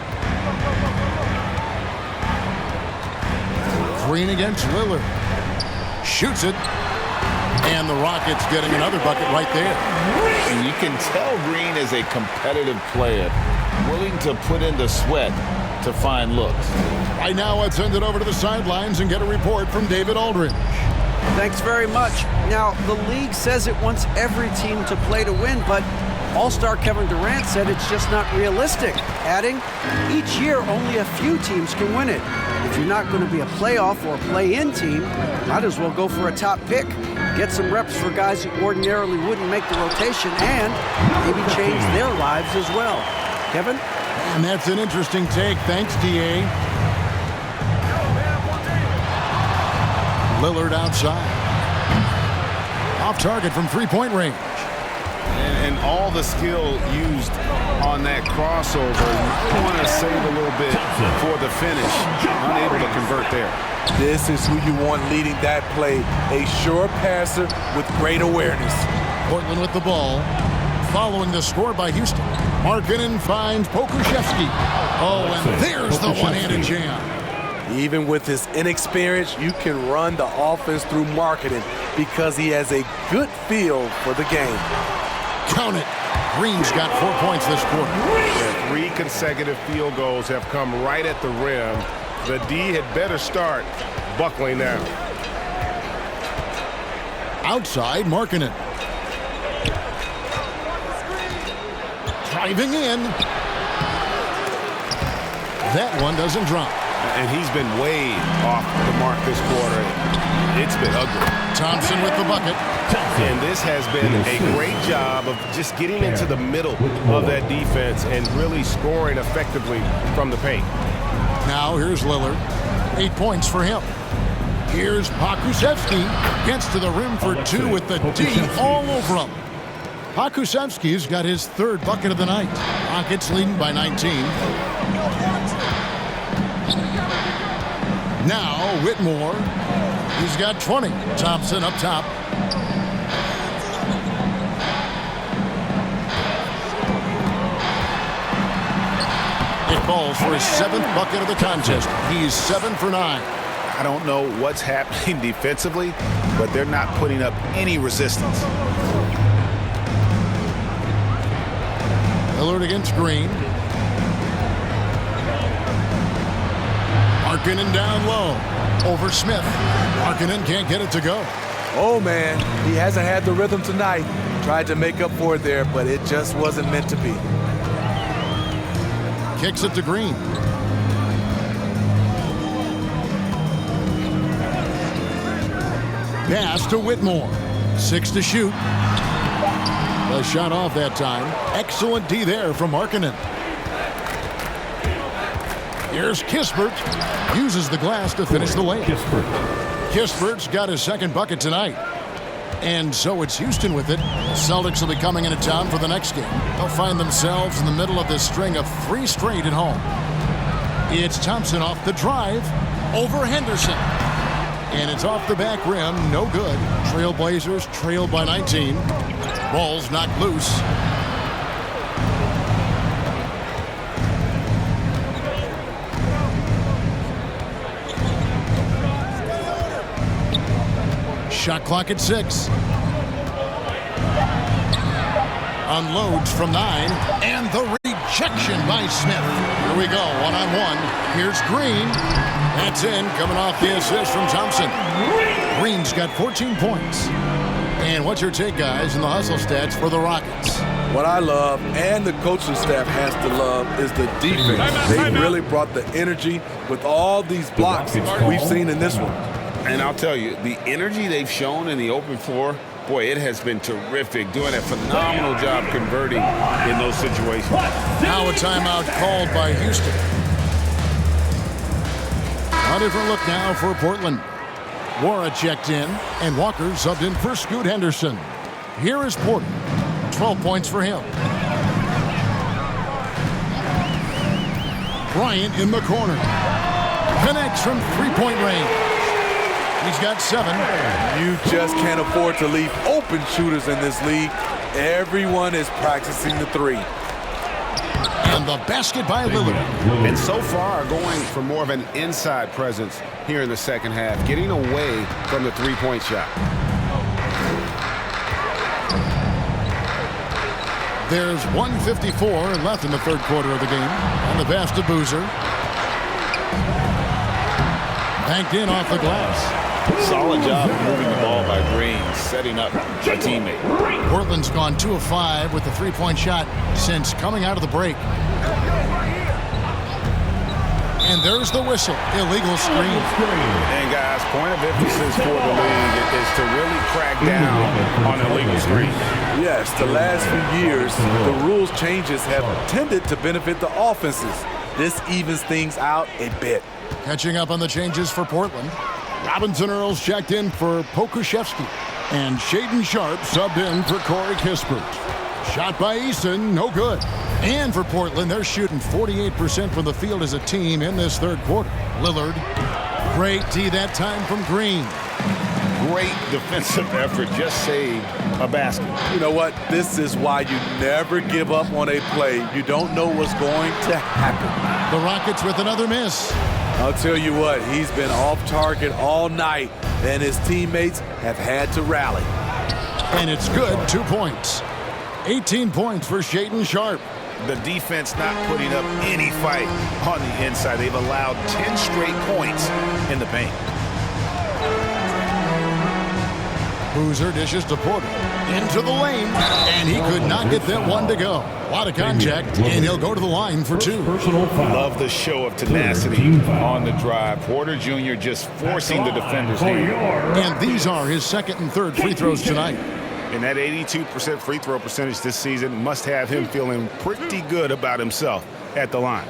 Green against Lillard. Shoots it. And the Rockets getting another bucket right there. And you can tell Green is a competitive player, willing to put in the sweat to find looks. Right now, let's send it over to the sidelines and get a report from David Aldridge. Thanks very much. Now, the league says it wants every team to play to win, but All-Star Kevin Durant said it's just not realistic, adding, each year only a few teams can win it. If you're not going to be a playoff or play-in team, might as well go for a top pick. Get some reps for guys who ordinarily wouldn't make the rotation and maybe change their lives as well. Kevin? And that's an interesting take. Thanks, D.A. Lillard outside. Off target from three-point range. And all the skill used on that crossover. You want to save a little bit for the finish. Unable to convert there. This is who you want leading that play. A sure passer with great awareness. Portland with the ball. Following the score by Houston. Markkanen finds Pokusevski. Oh, and there's the one-handed jam. Even with his inexperience, you can run the offense through Markkanen because he has a good feel for the game. Count it. Green's got 4 points this quarter. Yeah, 3 consecutive field goals have come right at the rim. The D had better start buckling now. Outside, Markkanen. Driving in. That one doesn't drop. And he's been way off the mark this quarter. It's been ugly. Thompson with the bucket. And this has been a great job of just getting into the middle of that defense and really scoring effectively from the paint. Now here's Lillard. 8 points for him. Here's Pokusevski. Gets to the rim for 2 with the D all over him. Pokusevski's got his 3rd bucket of the night. Rockets leading by 19. Now Whitmore. He's got 20. Thompson up top. It falls for his 7th bucket of the contest. He's 7 for 9. I don't know what's happening defensively, but they're not putting up any resistance. Lillard against Green. Markkanen down low. Over Smith. Markkanen can't get it to go. Oh, man, he hasn't had the rhythm tonight. Tried to make up for it there, but it just wasn't meant to be. Kicks it to Green. Pass to Whitmore. 6 to shoot. The shot off that time. Excellent D there from Markkanen. Here's Kispert. Uses the glass to finish the layup. Kispert's got his second bucket tonight. And so it's Houston with it. The Celtics will be coming into town for the next game. They'll find themselves in the middle of this string of 3 straight at home. It's Thompson off the drive. Over Henderson. And it's off the back rim. No good. Trailblazers trail by 19. Ball's knocked loose. Shot clock at 6. Unloads from 9. And the rejection by Smith. Here we go, one-on-one. Here's Green. That's in, coming off the assist from Thompson. Green's got 14 points. And what's your take, guys, in the hustle stats for the Rockets? What I love, and the coaching staff has to love, is the defense. They really brought the energy with all these blocks we've seen in this one. And I'll tell you, the energy they've shown in the open floor, boy, it has been terrific. Doing a phenomenal job converting in those situations. Now a timeout called by Houston. A different look now for Portland. Wara checked in, and Walker subbed in for Scoot Henderson. Here is Porter. 12 points for him. Bryant in the corner. Connects from three-point range. He's got 7. You just can't afford to leave open shooters in this league. Everyone is practicing the 3. And the basket by Lillard. And so far, going for more of an inside presence here in the second half, getting away from the three-point shot. There's 1:54 left in the third quarter of the game. And the pass to Boozer. Banked in off the glass. Solid job of moving the ball by Green, setting up a teammate. Portland's gone 2 of 5 with the three-point shot since coming out of the break. And there's the whistle. Illegal screen. And guys, point of emphasis for the league is to really crack down on illegal screens. Yes, the last few years, the rules changes have tended to benefit the offenses. This evens things out a bit. Catching up on the changes for Portland. Robinson Earls checked in for Pokusevski. And Shaedon Sharpe subbed in for Corey Kispert. Shot by Eason, no good. And for Portland, they're shooting 48% from the field as a team in this third quarter. Lillard, great D that time from Green. Great defensive effort, just saved a basket. You know what? This is why you never give up on a play. You don't know what's going to happen. The Rockets with another miss. I'll tell you what, he's been off target all night, and his teammates have had to rally. And it's good, 2 points. 18 points for Shaedon Sharpe. The defense not putting up any fight on the inside. They've allowed 10 straight points in the paint. Boozer dishes to Porter. Into the lane. And he could not get that one to go. A lot of contact, and he'll go to the line for 2. Love the show of tenacity on the drive. Porter Jr. just forcing the defender's hand. And these are his second and third free throws tonight. And that 82% free throw percentage this season must have him feeling pretty good about himself at the line.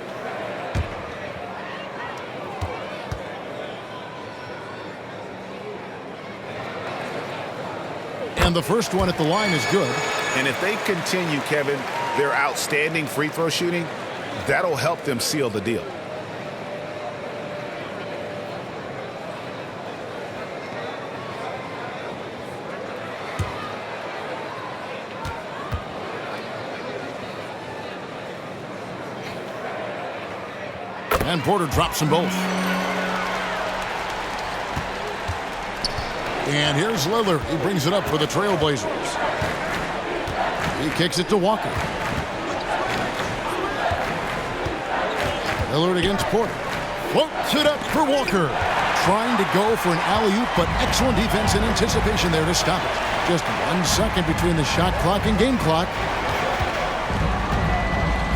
And the first one at the line is good. And if they continue, Kevin, their outstanding free throw shooting, that'll help them seal the deal. And Porter drops them both. And here's Lillard. He brings it up for the Trailblazers. He kicks it to Walker. Lillard against Porter. Floats it up for Walker. Trying to go for an alley-oop, but excellent defense and anticipation there to stop it. Just 1 second between the shot clock and game clock.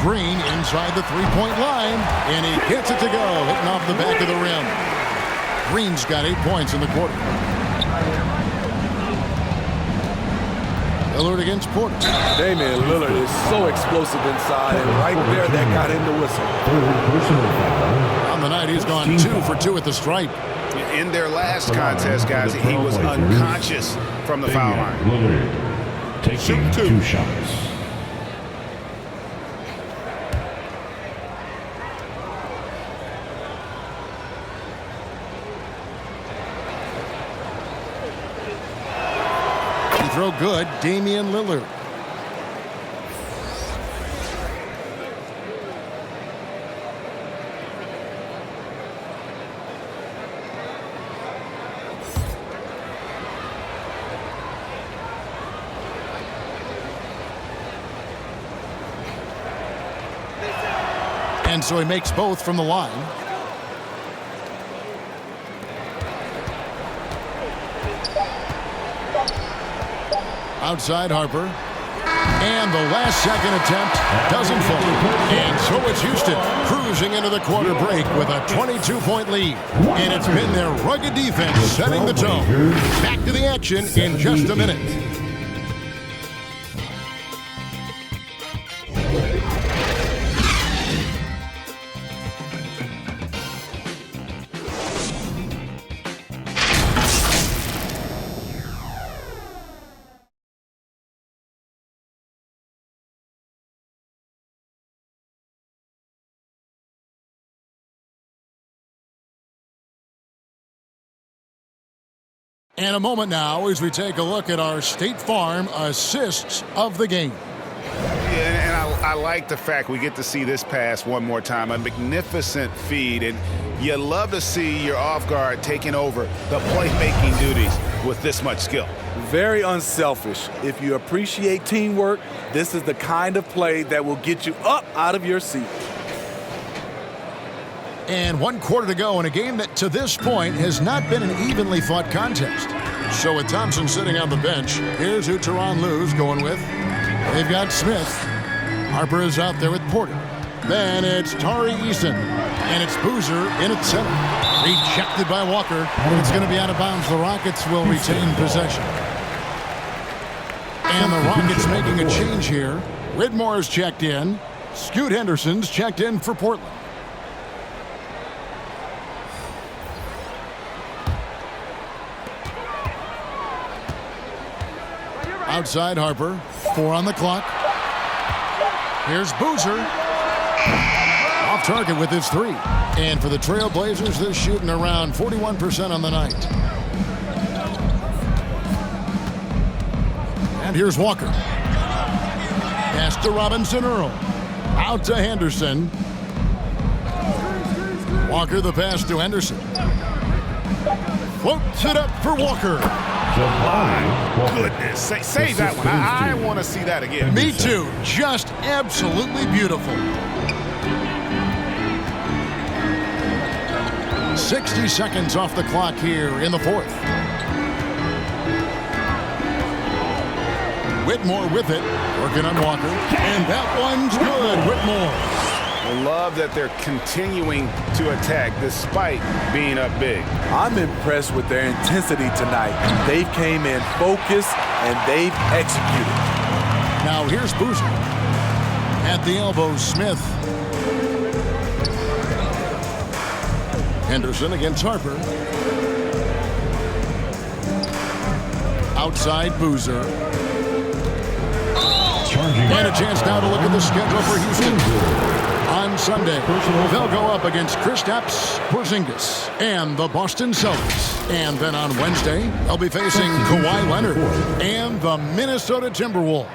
Green inside the three-point line, and he gets it to go, hitting off the back of the rim. Green's got 8 points in the quarter. Lillard against Porter. Damian Lillard is so explosive inside, and right there, that got him the whistle. On the night, he's gone 2 for 2 at the stripe. In their last contest, guys, he was unconscious from the foul line. Lillard taking 2 shots. Throw good, Damian Lillard. And so he makes both from the line. Outside Harper. And the last second attempt doesn't fall. And so it's Houston cruising into the quarter break with a 22-point lead. And it's been their rugged defense setting the tone. Back to the action in just a minute. And a moment now as we take a look at our State Farm assists of the game. Yeah, and I like the fact we get to see this pass one more time. A magnificent feed, and you love to see your off guard taking over the playmaking duties with this much skill. Very unselfish. If you appreciate teamwork, this is the kind of play that will get you up out of your seat. And 1 quarter to go in a game that to this point has not been an evenly fought contest. So with Thompson sitting on the bench, here's who Tyronn Lue's going with. They've got Smith. Harper is out there with Porter. Then it's Tari Eason. And it's Boozer in at center. Rejected by Walker. And it's going to be out of bounds. The Rockets will retain possession. And the Rockets making a change here. Whitmore's checked in. Scoot Henderson's checked in for Portland. Outside Harper, 4 on the clock. Here's Boozer. Off target with his 3. And for the Trailblazers, they're shooting around 41% on the night. And here's Walker. Pass to Robinson Earl. Out to Henderson. Walker the pass to Henderson. Floats it up for Walker. Goodness, say that one. I want to see that again. Me too. Just absolutely beautiful. 60 seconds off the clock here in the 4th. Whitmore with it, working on Walker, and that one's good. Whitmore. I love that they're continuing to attack despite being up big. I'm impressed with their intensity tonight. They've came in focused and they've executed. Now here's Boozer. At the elbow, Smith. Henderson against Harper. Outside Boozer. And a chance now to look at the schedule for Houston. On Sunday, they'll go up against Kristaps Porzingis and the Boston Celtics. And then on Wednesday, they'll be facing Kawhi Leonard and the Minnesota Timberwolves.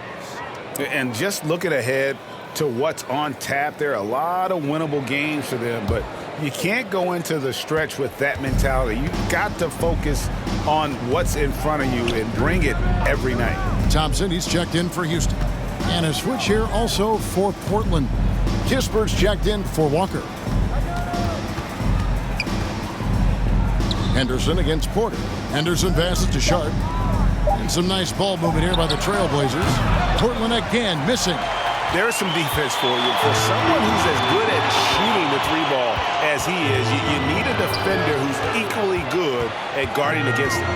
And just looking ahead to what's on tap, there are a lot of winnable games for them, but you can't go into the stretch with that mentality. You've got to focus on what's in front of you and bring it every night. Thompson, he's checked in for Houston. And a switch here also for Portland. Kispert's checked in for Walker. Henderson against Porter. Henderson passes to Sharp. And some nice ball movement here by the Trailblazers. Portland again missing. There's some defense for you. For someone who's as good at shooting the three ball as he is, you need a defender who's equally good at guarding against him.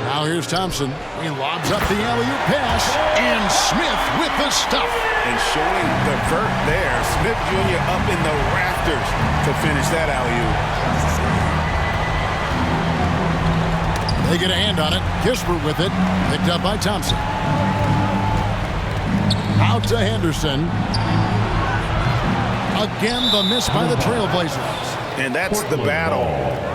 Now here's Thompson. He lobs up the alley-oop pass. And Smith with the stuff. And showing the vert there. Smith Jr. up in the rafters to finish that alley-oop. They get a hand on it. Kispert with it. Picked up by Thompson. Out to Henderson. Again, the miss by the Trailblazers. And that's the battle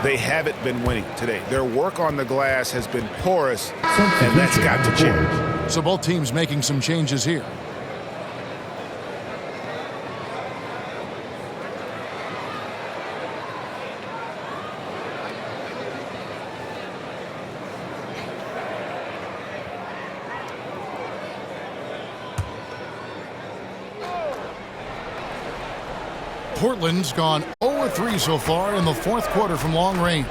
they haven't been winning today. Their work on the glass has been porous, and that's got to change. So both teams making some changes here. Portland's gone 0-3 so far in the fourth quarter from long range.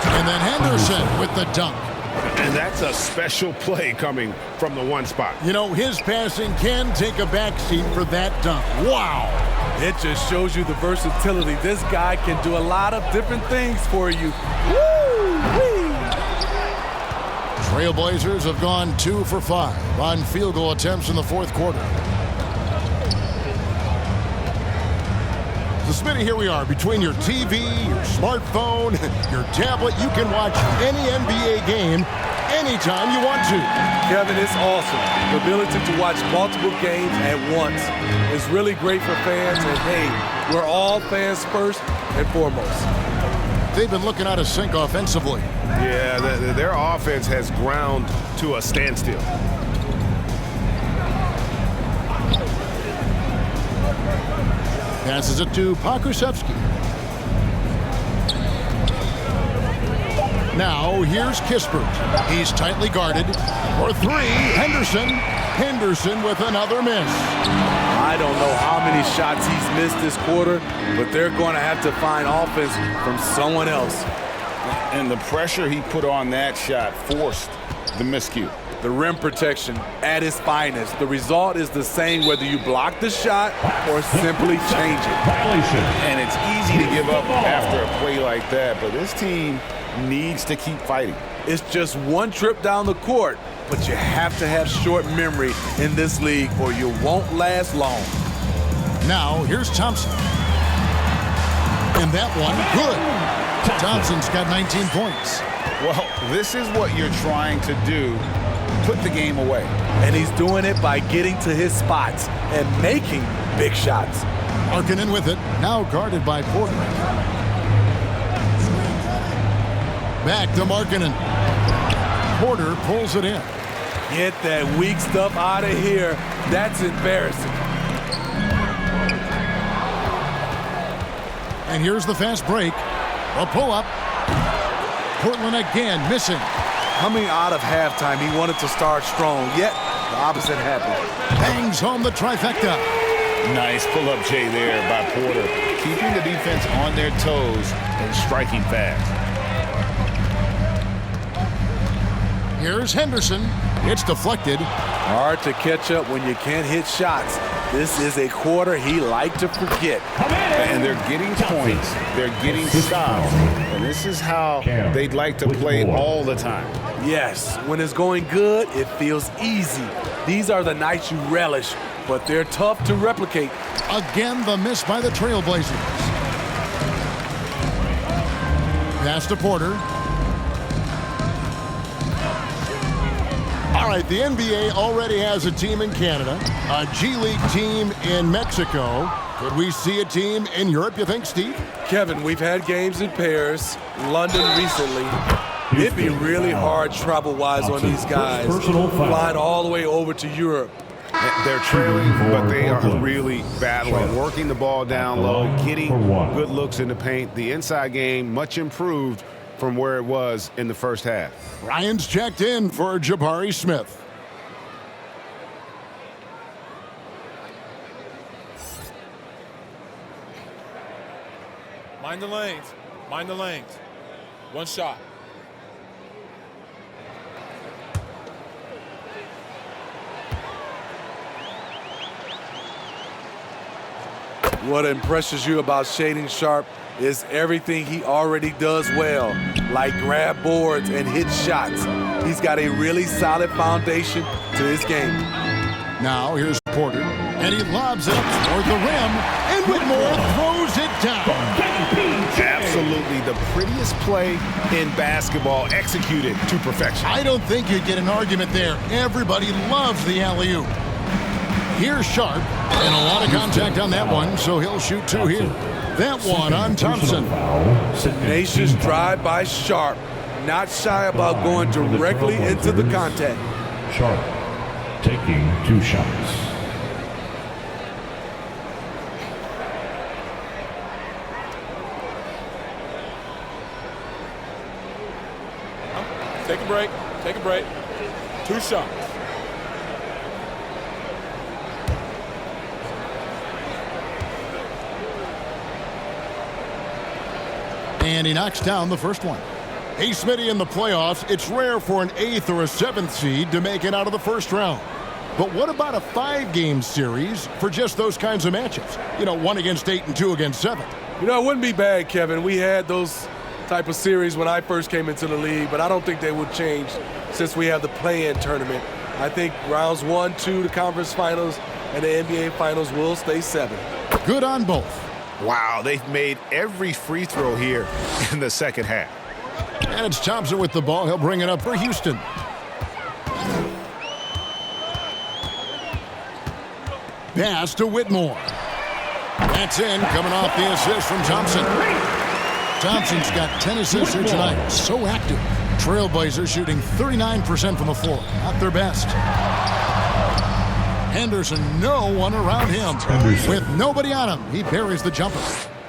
And then Henderson with the dunk. And that's a special play coming from the one spot. You know, his passing can take a backseat for that dunk. Wow. It just shows you the versatility. This guy can do a lot of different things for you. Woo-wee. Trailblazers have gone 2 for 5 on field goal attempts in the fourth quarter. So, Smitty, here we are. Between your TV, your smartphone, your tablet, you can watch any NBA game anytime you want to. Kevin, it's awesome. The ability to watch multiple games at once is really great for fans. And, hey, we're all fans first and foremost. They've been looking out of sync offensively. Yeah, their offense has ground to a standstill. Passes it to Pokusevski. Now here's Kispert. He's tightly guarded. For 3, Henderson. Henderson with another miss. I don't know how many shots he's missed this quarter, but they're going to have to find offense from someone else. And the pressure he put on that shot forced the miscue. The rim protection at its finest. The result is the same whether you block the shot or simply change it. And it's easy to give up after a play like that, but this team needs to keep fighting. It's just one trip down the court, but you have to have short memory in this league or you won't last long. Now here's Thompson. And that one, good. Thompson's got 19 points. Well, this is what you're trying to do. Put the game away. And he's doing it by getting to his spots and making big shots. Markkanen with it, now guarded by Porter. Back to Markkanen. Porter pulls it in. Get that weak stuff out of here. That's embarrassing. And here's the fast break. A pull-up. Portland again missing. Coming out of halftime, he wanted to start strong, yet the opposite happened. Bangs home the trifecta. Nice pull-up J there by Porter. Keeping the defense on their toes and striking fast. Here's Henderson. It's deflected. Hard to catch up when you can't hit shots. This is a quarter he liked to forget. And they're getting points. They're getting stops. And this is how they'd like to play all the time. Yes, when it's going good, it feels easy. These are the nights you relish, but they're tough to replicate. Again, the miss by the Trailblazers. Pass to Porter. All right, the NBA already has a team in Canada, a G League team in Mexico. Could we see a team in Europe, you think, Steve? Kevin, we've had games in Paris, London recently. It'd be really hard travel-wise on these guys, flying all the way over to Europe. They're trailing, but they are really battling, working the ball down low, getting good looks in the paint. The inside game much improved from where it was in the first half. Ryan's checked in for Jabari Smith. My Mind the lanes. Mind the lanes. One shot. What impresses you about Shaedon Sharpe is everything he already does well, like grab boards and hit shots. He's got a really solid foundation to his game. Now here's Porter, and he lobs it up toward the rim, and Whitmore throws it down. Absolutely the prettiest play in basketball, executed to perfection. I don't think you'd get an argument there. Everybody loves the alley-oop. Here's Sharpe, and a lot of contact on that one, so he'll shoot two here. That one on Thompson. Tenacious drive by Sharpe, not shy about going directly into the contact. Sharpe taking 2 shots. Take a break. Take a break. 2 shots. And he knocks down the first one. Hey, Smitty, in the playoffs, it's rare for an 8th or a 7th seed to make it out of the first round. But what about a 5-game series for just those kinds of matchups? You know, 1 against 8 and 2 against 7. You know, it wouldn't be bad, Kevin. We had those type of series when I first came into the league, but I don't think they would change since we have the play-in tournament. I think rounds 1, 2, the conference finals, and the NBA finals will stay 7. Good on both. Wow, they've made every free throw here in the second half. And it's Thompson with the ball. He'll bring it up for Houston. Pass to Whitmore. That's in, coming off the assist from Thompson. Thompson's got 10 assists here tonight. So active. Trailblazers shooting 39% from the floor. Not their best. Henderson, no one around him. With nobody on him, he parries the jumper.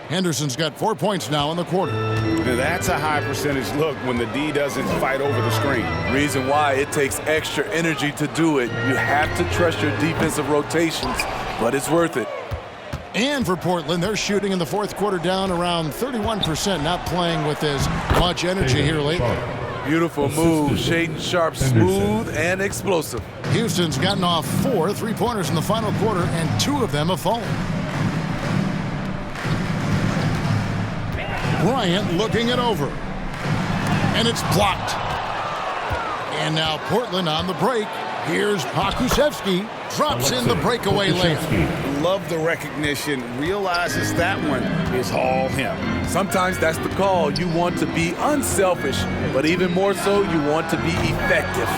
Henderson's got 4 points now in the quarter. Now that's a high percentage look when the D doesn't fight over the screen. Reason why it takes extra energy to do it. You have to trust your defensive rotations, but it's worth it. And for Portland, they're shooting in the fourth quarter down around 31%, not playing with as much energy here lately. Beautiful move. Shaedon Sharpe, smooth and explosive. Houston's gotten off 4 3-pointers in the final quarter, and 2 of them have fallen. Bryant looking it over. And it's blocked. And now Portland on the break. Here's Pokusevski. Drops in the breakaway layup. Love the recognition. Realizes that one is all him. Sometimes that's the call. You want to be unselfish, but even more so, you want to be effective.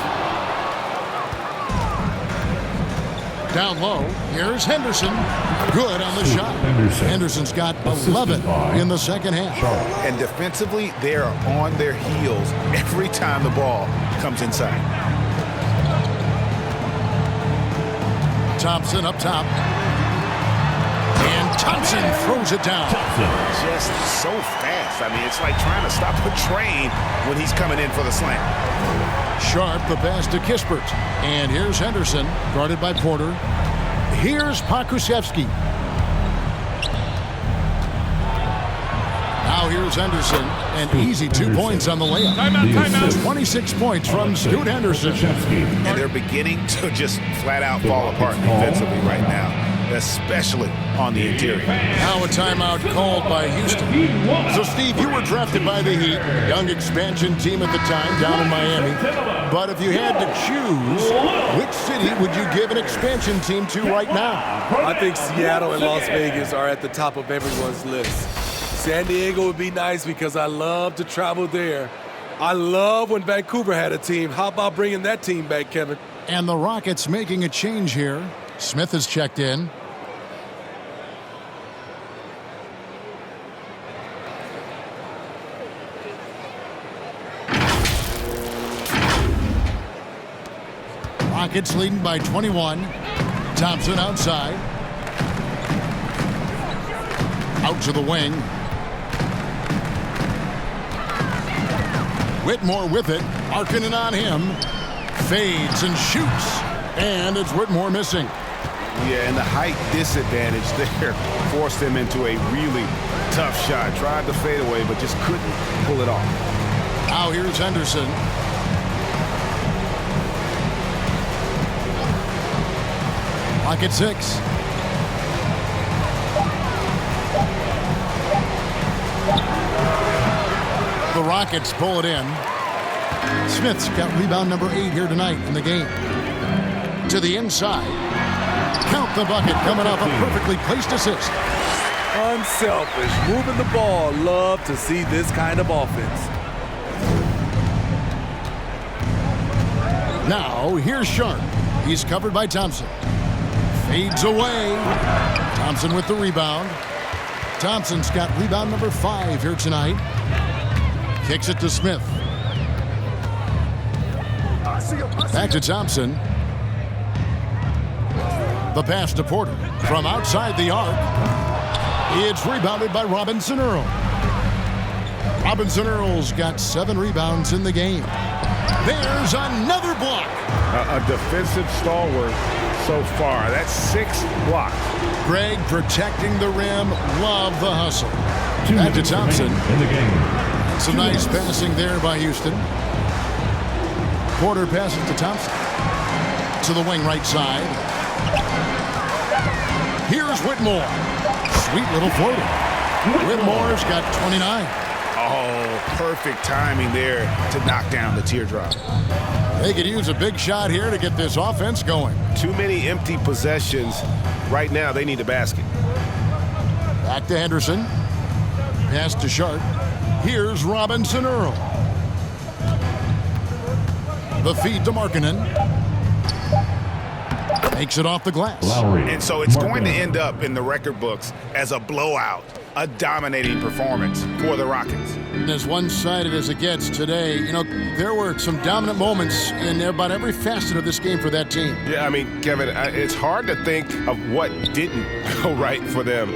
Down low, here's Henderson. Good on the shot. Henderson's got 11 in the second half. And defensively, they are on their heels every time the ball comes inside. Thompson up top. And Thompson throws it down. Just so fast. I mean, it's like trying to stop a train when he's coming in for the slam. Sharpe, the pass to Kispert. And here's Henderson, guarded by Porter. Here's Pokusevski. Now here's Henderson. An easy 2 points on the layup. Timeout. 26 points from Scoot Henderson. And they're beginning to just flat out fall apart defensively right now, especially on the interior. Now a timeout called by Houston. So, Steve, you were drafted by the Heat, young expansion team at the time down in Miami. But if you had to choose, which city would you give an expansion team to right now? I think Seattle and Las Vegas are at the top of everyone's list. San Diego would be nice because I love to travel there. I love when Vancouver had a team. How about bringing that team back, Kevin? And the Rockets making a change here. Smith has checked in. Rockets leading by 21. Thompson outside. Out to the wing. Whitmore with it. Markkanen on him. Fades and shoots. And it's Whitmore missing. Yeah, and the height disadvantage there forced him into a really tough shot. Tried to fade away, but just couldn't pull it off. Now here's Henderson. Clock at 6. The Rockets pull it in. Smith's got rebound number 8 here tonight in the game. To the inside. Count the bucket coming off a perfectly placed assist. Unselfish, moving the ball. Love to see this kind of offense. Now, here's Sharp. He's covered by Thompson. Fades away. Thompson with the rebound. Thompson's got rebound number 5 here tonight. Kicks it to Smith. Back to Thompson. The pass to Porter. From outside the arc. It's rebounded by Robinson Earl. Robinson Earl's got 7 rebounds in the game. There's another block. A defensive stalwart so far. That's 6 blocks. Greg protecting the rim. Love the hustle. Back to Thompson. In the game. Some nice passing there by Houston. Porter passes to Thompson. To the wing right side. Here's Whitmore. Sweet little floater. Whitmore's got 29. Oh, perfect timing there to knock down the teardrop. They could use a big shot here to get this offense going. Too many empty possessions. Right now, they need a basket. Back to Henderson. Pass to Sharp. Here's Robinson Earl. The feed to Markkanen. Makes it off the glass. Lowry. And so it's going to end up in the record books as a blowout, a dominating performance for the Rockets. And as one-sided as it gets today, you know, there were some dominant moments in about every facet of this game for that team. Yeah, I mean, Kevin, it's hard to think of what didn't go right for them.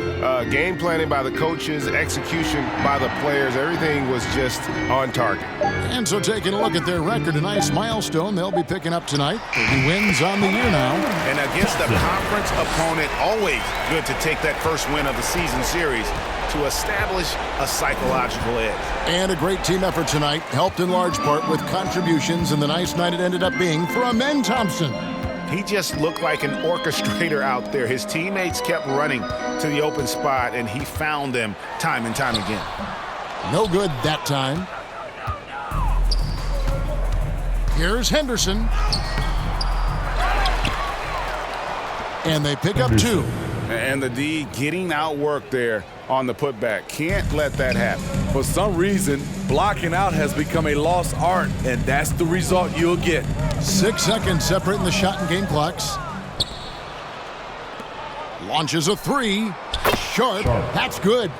Game planning by the coaches, execution by the players, everything was just on target. And so taking a look at their record, a nice milestone they'll be picking up tonight. 30 wins on the year now. And against a conference opponent, always good to take that first win of the season series to establish a psychological edge. And a great team effort tonight, helped in large part with contributions in the nice night it ended up being for Amen Thompson. He just looked like an orchestrator out there. His teammates kept running to the open spot, and he found them time and time again. No good that time. Here's Henderson. And they pick up 2. And the D getting outworked there on the putback. Can't let that happen. For some reason, blocking out has become a lost art, and that's the result you'll get. 6 seconds separating the shot and game clocks. Launches a 3. Sharp. That's good.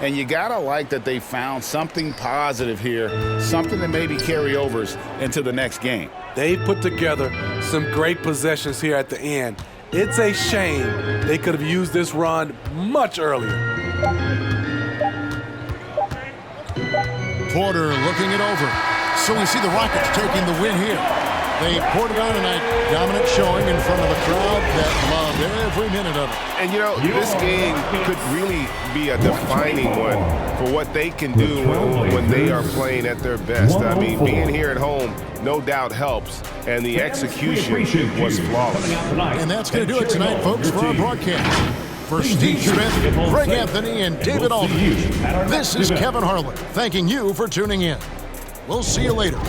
And you gotta like that they found something positive here, something that maybe carryovers into the next game. They put together some great possessions here at the end. It's a shame they could have used this run much earlier. Porter looking it over. So we see the Rockets taking the win here. They poured it on tonight, dominant showing in front of a crowd that loved every minute of it. And you know, this game could really be a defining one for what they can do when they are playing at their best. I mean, being here at home no doubt helps, and the execution was flawless. And that's going to do it tonight, folks, for our broadcast. For Steve Smith, Greg Anthony, and David Aldridge, this is Kevin Harlan thanking you for tuning in. We'll see you later.